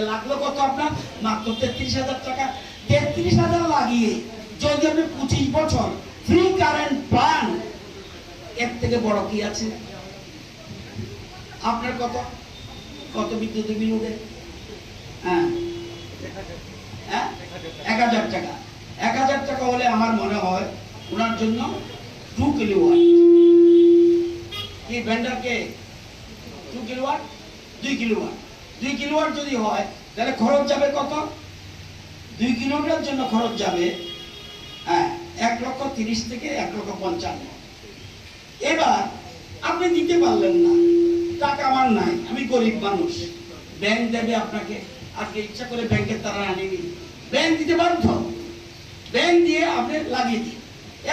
লাগলো কত আপনার মাত্র 33000 টাকা 33000 লাগিয়ে যদি আপনি 25 বছর ফ্রি কারেন্ট পান এর থেকে বড় কি আছে আপনার কত বিদ্যুৎ বিল উঠে হ্যাঁ 1000 টাকা 1000 টাকা হলে আমার মনে হয় ওনার জন্য 2 কিলোওয়াট কি ভেন্ডারকে 2 কিলোওয়াট 2 কিলোওয়াট 2 কিলোওয়াট যদি হয় তাহলে খরচ যাবে কত 2 কিলোওয়াটের জন্য খরচ যাবে 1,30,000 থেকে 1,55,000 এবার আপনি দিতে পারলেন না টাকা আমার নাই আমি গরিব মানুষ ব্যাংক দেবে আপনাকে আপনি ইচ্ছা করে ব্যাংকের তারা আনেনি ব্যাংক দিতে বাধ্য ব্যাংক দিয়ে আপনি লাগিয়ে দিন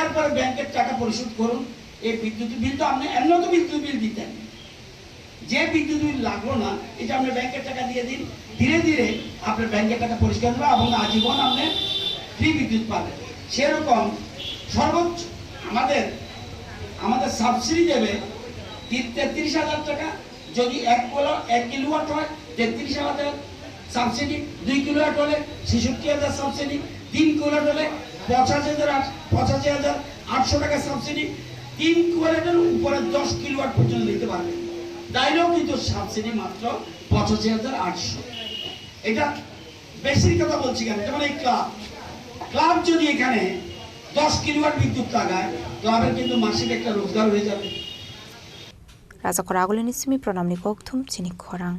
এরপরে ব্যাংকের টাকা পরিশোধ করুন এই বিদ্যুৎ বিল তো আপনি এমন তো বিদ্যুৎ বিল দিতেন যে বিদ্যুৎ বিল লাগলো না এটা আপনি ব্যাংকের টাকা দিয়ে দিন ধীরে ধীরে আপনার ব্যাংকের টাকা পরিষ্কার হবে এবং আজীবন আপনি ফ্রি বিদ্যুৎ পাবেন সেরকম সর্বোচ্চ আমাদের সাবসিডি দেবে 33000 টাকা যদি 1 কিলোওয়াট হয় 33000 সাবসিডি 2 কিলোওয়াট হলে 66000 সাবসিডি 3 কিলোওয়াট হলে 85800 টাকা সাবসিডি 3 কিলোওয়াটের উপরে 10 কিলোওয়াট পর্যন্ত দিতে পারবে তাইলেও কিন্তু সাবসিডি মাত্র 85800 এটা বেশির কথা বলছি কেন যেমন এই ক্লাব যদি এখানে 10 কিলোওয়াট বিদ্যুৎ লাগায় ক্লাবের কিন্তু মাসিক একটা রোজগার হয়ে যাবে রাজা করাগুলি নিসমি প্রণামনি ককথুম চিনি খরাং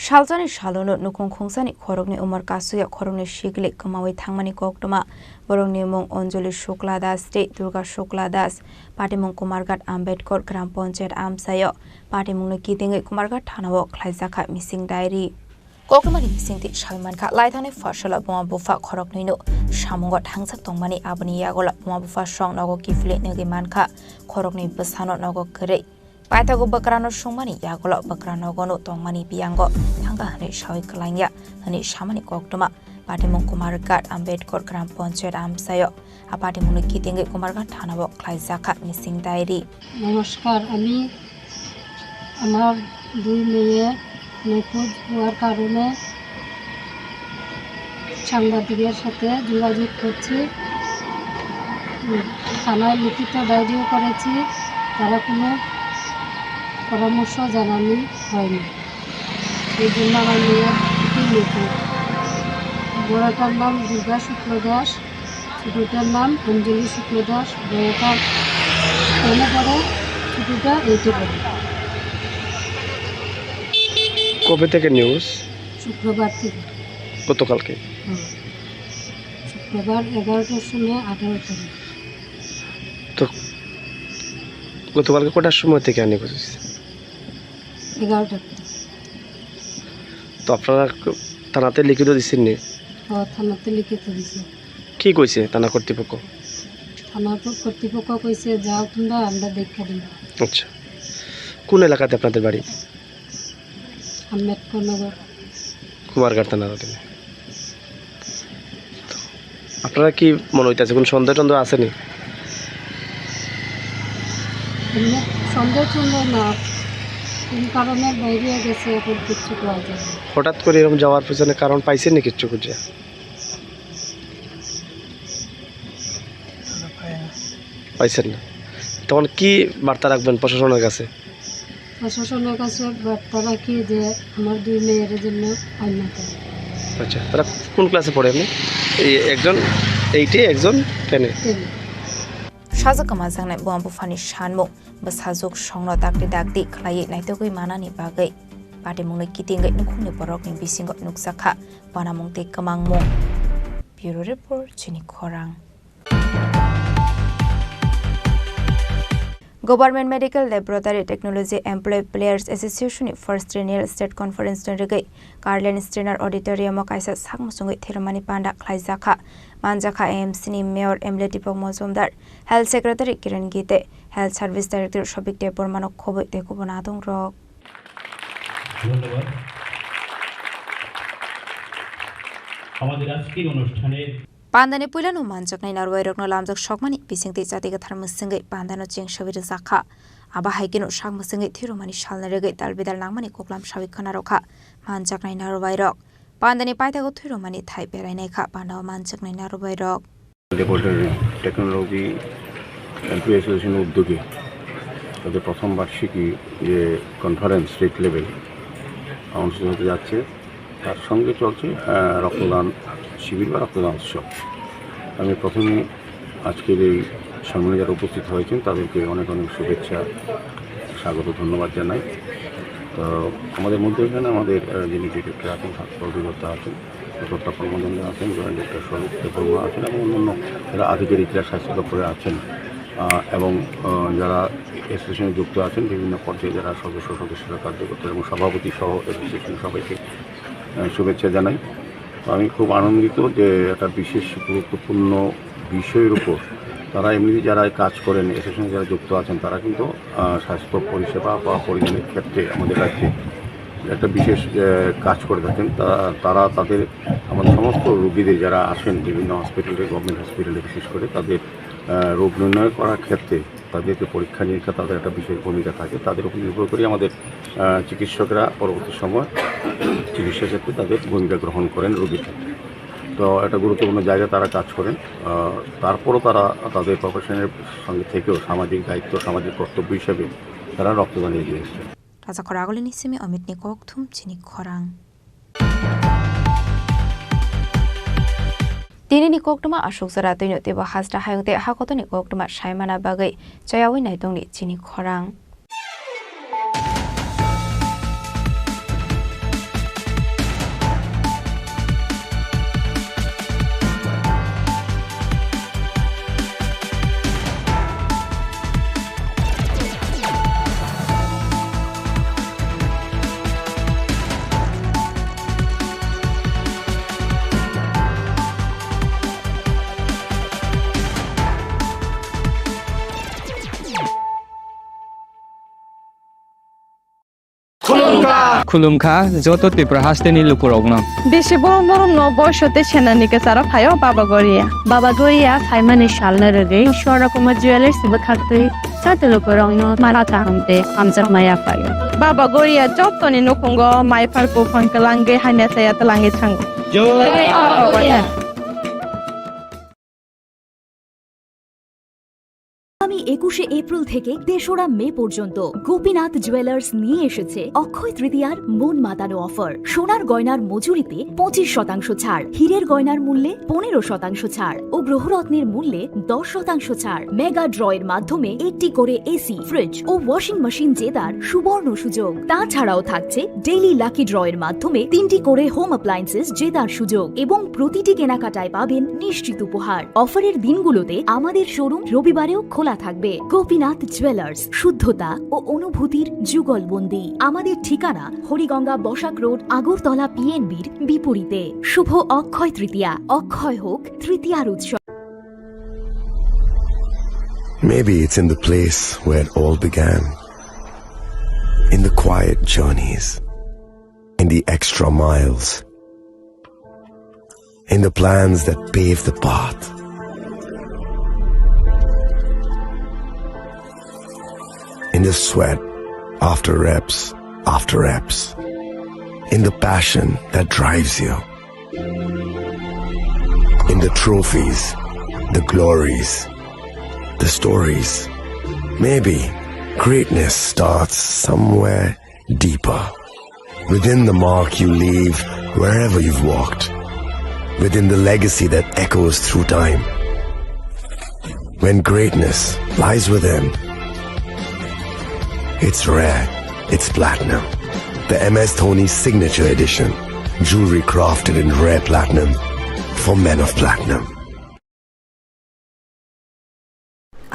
Shaljani Shalono Nukong Kongsani Korogni Umar Kasuya Korogni Shigli Kamawi Thangmani Koktoma Borongni Mong Onjoli Shukla Das State Durga Shukla Das Party Mong Kumargat Ambedkar Gram Panchat Amsayo Party Mong Kitingi Kumargat Thanawo Klaizaka Missing Diary Kokomani Missing Ti Shalmanka Laitane Fashala Boma Bufa Korogni no Shamungot Hangsak Tongmani Abani Yagola Boma Bufa Shong Nogo Kifli Negi Manka Korogni Basano Nogo Kere Paitago Bakrano Shumani Yagola Bakrano Gono Tongmani Biango Tanga Hani Shawi Kalanya Hani Shamani Koktoma Party Mong Kumargat Ambedkar Gram Panchat Amsayo A Party Mong Kitingi Kumargat Thanawo Klaizaka Missing Diary নমস্কার আমি আমার দুই মেয়ে নিখোঁজ হওয়ার কারণে সাংবাদিকের সাথে যোগাযোগ করছি থানায় লিখিত ডায়েরিও করেছি তারা কোনো পরামর্শ জানানি হয়নি এই জন্য আমার মেয়ের নিখোঁজ বড়টার নাম দুর্গা শুক্ল দাস ছোটটার নাম অঞ্জলি শুক্ল দাস বড়টা টেনে পড়ে ছোটটা এইটে পড়ে কবে থেকে নিউজ শুক্রবার থেকে গতকালকে শুক্রবার 11টার সময় 18 তারিখ তো গতকালকে কটার সময় থেকে আনি করেছি 11টা তো আপনারা থানাতে লিখিত দিচ্ছেন নি থানাতে লিখিত দিছে কি কইছে থানা কর্তৃপক্ষ থানা কর্তৃপক্ষ কইছে যাও তোমরা আমরা দেখা দিই আচ্ছা কোন এলাকাতে আপনাদের বাড়ি আম্বেদকর নগর কুমারঘাট থানার অধীনে আপনারা কি মনে হইতেছে কোন সন্দেহ টন্দেহ আসেনি সন্দেহ না কোন কারণে বাইরে গেছে এখন কিছু পাওয়া যায় হঠাৎ করে এরকম যাওয়ার পিছনে কারণ পাইছেন না কিছু খুঁজে পাইছেন না তখন কি বার্তা রাখবেন প্রশাসনের কাছে প্রশাসনের কাছে বার্তা রাখি যে আমার দুই মেয়ের জন্য আইনা করে আচ্ছা তারা কোন ক্লাসে পড়ে আপনি একজন 8 একজন 10 Shazakama Zangnai Bombu Fani Shanmo Basazuk Shongno Dakti Dakti Klai Naitogui Manani Bagai Party Mong Kitinga Nukuni Borok ni Bisingot Nuksaka Panamong Te Kamang Mo Bureau Report Chini Korang Government Medical Laboratory Technology Employee Players Association First Renal State Conference Norigai Garland Strainer Auditorium Kaisa Sakmusungi Thiramani Panda Klaizaka Manjaka AMC ni Mayor Emily Dipok Mozumdar Health Secretary Kiran Gite Health Service Director Shobik Depor Manok Khoboi Dekubonadong Rok ধন্যবাদ আমাদের আজকের অনুষ্ঠানে Pandani Pulano Manjak Nainar Wairokno Lamjak Shokmani Bising Tiga Tharmusingai Pandano Ching Shavir Zaka Aba Haikino Shakmusingai Thirumani Shalnarege Dalbidal Nangmani Koklam Shavik Kanaroka Manjak Nainar Wairok Pandani Paitago Thirumani Thai Peraineka Pandao Manjak Nainar Wairok laboratory technology employee অ্যাসোসিয়েশনের উদ্যোগে তাদের প্রথম বার্ষিকী যে conference state level অনুষ্ঠিত হতে যাচ্ছে তার সঙ্গে চলছে রক্তদান শিবির বা রক্তদান উৎসব আমি প্রথমে আজকের এই সম্মেলনে যারা উপস্থিত হয়েছেন তাদেরকে অনেক অনেক শুভেচ্ছা স্বাগত ধন্যবাদ জানাই তো আমাদের মধ্যে এখানে আমাদের যিনি ডিরেক্টর আছেন স্বাস্থ্য অধিকর্তা আছেন ডক্টর প্রমোদন আছেন জয়েন্ট ডিরেক্টর স্বরূপ দেববর্মা আছেন এবং অন্যান্য যারা আধিকারিকরা স্বাস্থ্য দপ্তরে আছেন এবং যারা অ্যাসোসিয়েশনে যুক্ত আছেন বিভিন্ন পর্যায়ে যারা সদস্যরা কার্যকর্তা এবং সভাপতি সহ অ্যাসোসিয়েশন সবাইকে শুভেচ্ছা জানাই আমি খুব আনন্দিত যে একটা বিশেষ গুরুত্বপূর্ণ বিষয়ের উপর তারা এমনি যারা কাজ করেন অ্যাসোসিয়েশনে যারা যুক্ত আছেন তারা কিন্তু স্বাস্থ্য পরিষেবা বা পরিমাণের ক্ষেত্রে আমাদের রাজ্যে একটা বিশেষ কাজ করে থাকেন তারা তাদের আমাদের সমস্ত রোগীদের যারা আসেন বিভিন্ন হসপিটালে গভর্নমেন্ট হসপিটালে বিশেষ করে তাদের রোগ নির্ণয় করার ক্ষেত্রে তাদেরকে পরীক্ষা নিরীক্ষা তাদের একটা বিশেষ ভূমিকা থাকে তাদের উপর নির্ভর করে আমাদের চিকিৎসকরা পরবর্তী সময় চিকিৎসা ক্ষেত্রে তাদের ভূমিকা গ্রহণ করেন রোগীর ক্ষেত্রে তো একটা গুরুত্বপূর্ণ জায়গায় তারা কাজ করেন তারপরও তারা তাদের প্রফেশনের সঙ্গে থেকেও সামাজিক দায়িত্ব সামাজিক কর্তব্য হিসেবে তারা রক্তদান এগিয়ে এসেছেন Raza Koragoli Nisimi Amit Nikok Thum Chini Korang Dini Nikok Tuma Ashok Zaratu Tiba Hasda Hayute Hakoto Nikok Tuma Shaimana Bagai Jayawi Naitong Chini Korang खुलुमखा जत त्रिपुरा हास्टेनि लुकुरगनो बेसे बरम बरम न बयसते सेनानिके सारा फायो बाबा गरिया फाइमानि शालना रगे शोरा कुमार ज्वेलर्स बखाते साते लुकुरगनो मारा चाहमते आमजा माया फायो बाबा गरिया जतनि नखंगो माइफारको फंकलांगे हाइना साया तलांगे थांगो আগামী 21শে এপ্রিল থেকে ৩রা মে পর্যন্ত গোপীনাথ জুয়েলার্স নিয়ে এসেছে অক্ষয় তৃতীয়ার মন মাতানো অফার। সোনার গয়নার মজুরিতে 25% ছাড়, হীরের গয়নার মূল্যে 15% ছাড় ও গ্রহরত্নের মূল্যে 10% ছাড়। মেগা ড্রয়ের মাধ্যমে একটি করে এসি, ফ্রিজ ও ওয়াশিং মেশিন জেতার সুবর্ণ সুযোগ। তাছাড়াও থাকছে ডেইলি লাকি ড্রয়ের মাধ্যমে 3টি করে হোম অ্যাপ্লায়েন্সেস জেতার সুযোগ এবং প্রতিটি কেনাকাটায় পাবেন নিশ্চিত উপহার। অফারের দিনগুলোতে আমাদের শোরুম রবিবারেও খোলা থাকবে। গোপীনাথ জুয়েলার্স, শুদ্ধতা ও অনুভূতির যুগলবন্দি। আমাদের ঠিকানা হরিগঙ্গা বসাক রোড, আগরতলা পিএনবির বিপরীতে। শুভ অক্ষয় তৃতীয়া, অক্ষয় হোক তৃতীয়ার উৎসব। Maybe it's in the place where it all began, in the quiet journeys, in the extra miles, in the plans that pave the path. In the sweat after reps, in the passion that drives you, in the trophies, the glories, the stories. Maybe greatness starts somewhere deeper, within the mark you leave wherever you've walked, within the legacy that echoes through time. When greatness lies within, it's rare, it's platinum. The MS Dhoni Signature Edition. Jewelry crafted in rare platinum for men of platinum.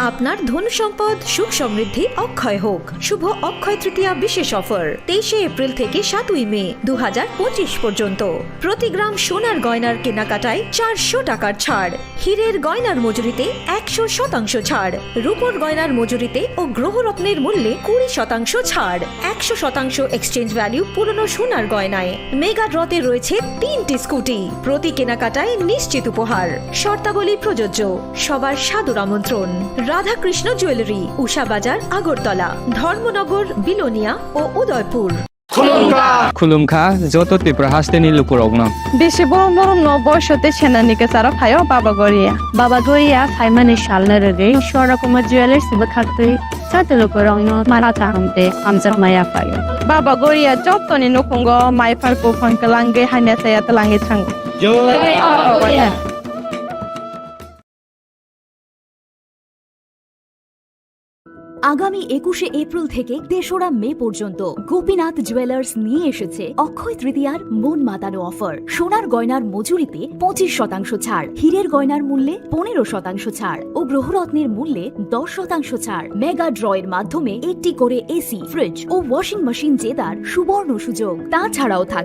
আপনার ধন সম্পদ সুখ সমৃদ্ধি অক্ষয় হোক। শুভ অক্ষয় তৃতীয়া বিশেষ offer 23শে April থেকে 7ই মে 2025 পর্যন্ত। প্রতি গ্রাম সোনার গয়নার কেনাকাটায় 400 টাকার ছাড়, হীরের গয়নার মজুরিতে 100% ছাড়, রূপোর গয়নার মজুরিতে ও গ্রহরত্নের মূল্যে 20% ছাড়, 100% এক্সচেঞ্জ ভ্যালু পুরনো সোনার গয়নায়। মেগা ড্রতে রয়েছে 3টি স্কুটি, প্রতি কেনাকাটায় নিশ্চিত উপহার। শর্তাবলী প্রযোজ্য। সবার সাদর আমন্ত্রণ। রাধাকৃষ্ণ জুয়েলারি, উষা বাজার, আগরতলা, ধর্মনগর, বিলোনিয়া ও উদয়পুর। खुलुमखा जत त्रिपुरा हास्टेनि लुकुरगनो बेसे बरम बरम न बयसते सेनानिके सारा फायो बाबा गरिया फाइमानि शालना रगे शोरा कुमार ज्वेलर्स बखाते साते लुकुरगनो मारा चाहमते आमजा माया फायो बाबा गरिया जतनि नखंगो माइफारको फंकलांगे हाइना साया तलांगे थांगो আগামী 21শে এপ্রিল থেকে ৩রা মে পর্যন্ত গোপীনাথ জুয়েলার্স নিয়ে এসেছে অক্ষয় তৃতীয়ার মন মাতানো অফার। সোনার গয়নার মজুরিতে 25% ছাড়, হীরের গয়নার মূল্যে 15% ছাড় ও গ্রহরত্নের মূল্যে 10% ছাড়। মেগা ড্রয়ের মাধ্যমে একটি করে এসি, ফ্রিজ ও ওয়াশিং মেশিন জেতার সুবর্ণ সুযোগ। তাছাড়াও থাকছে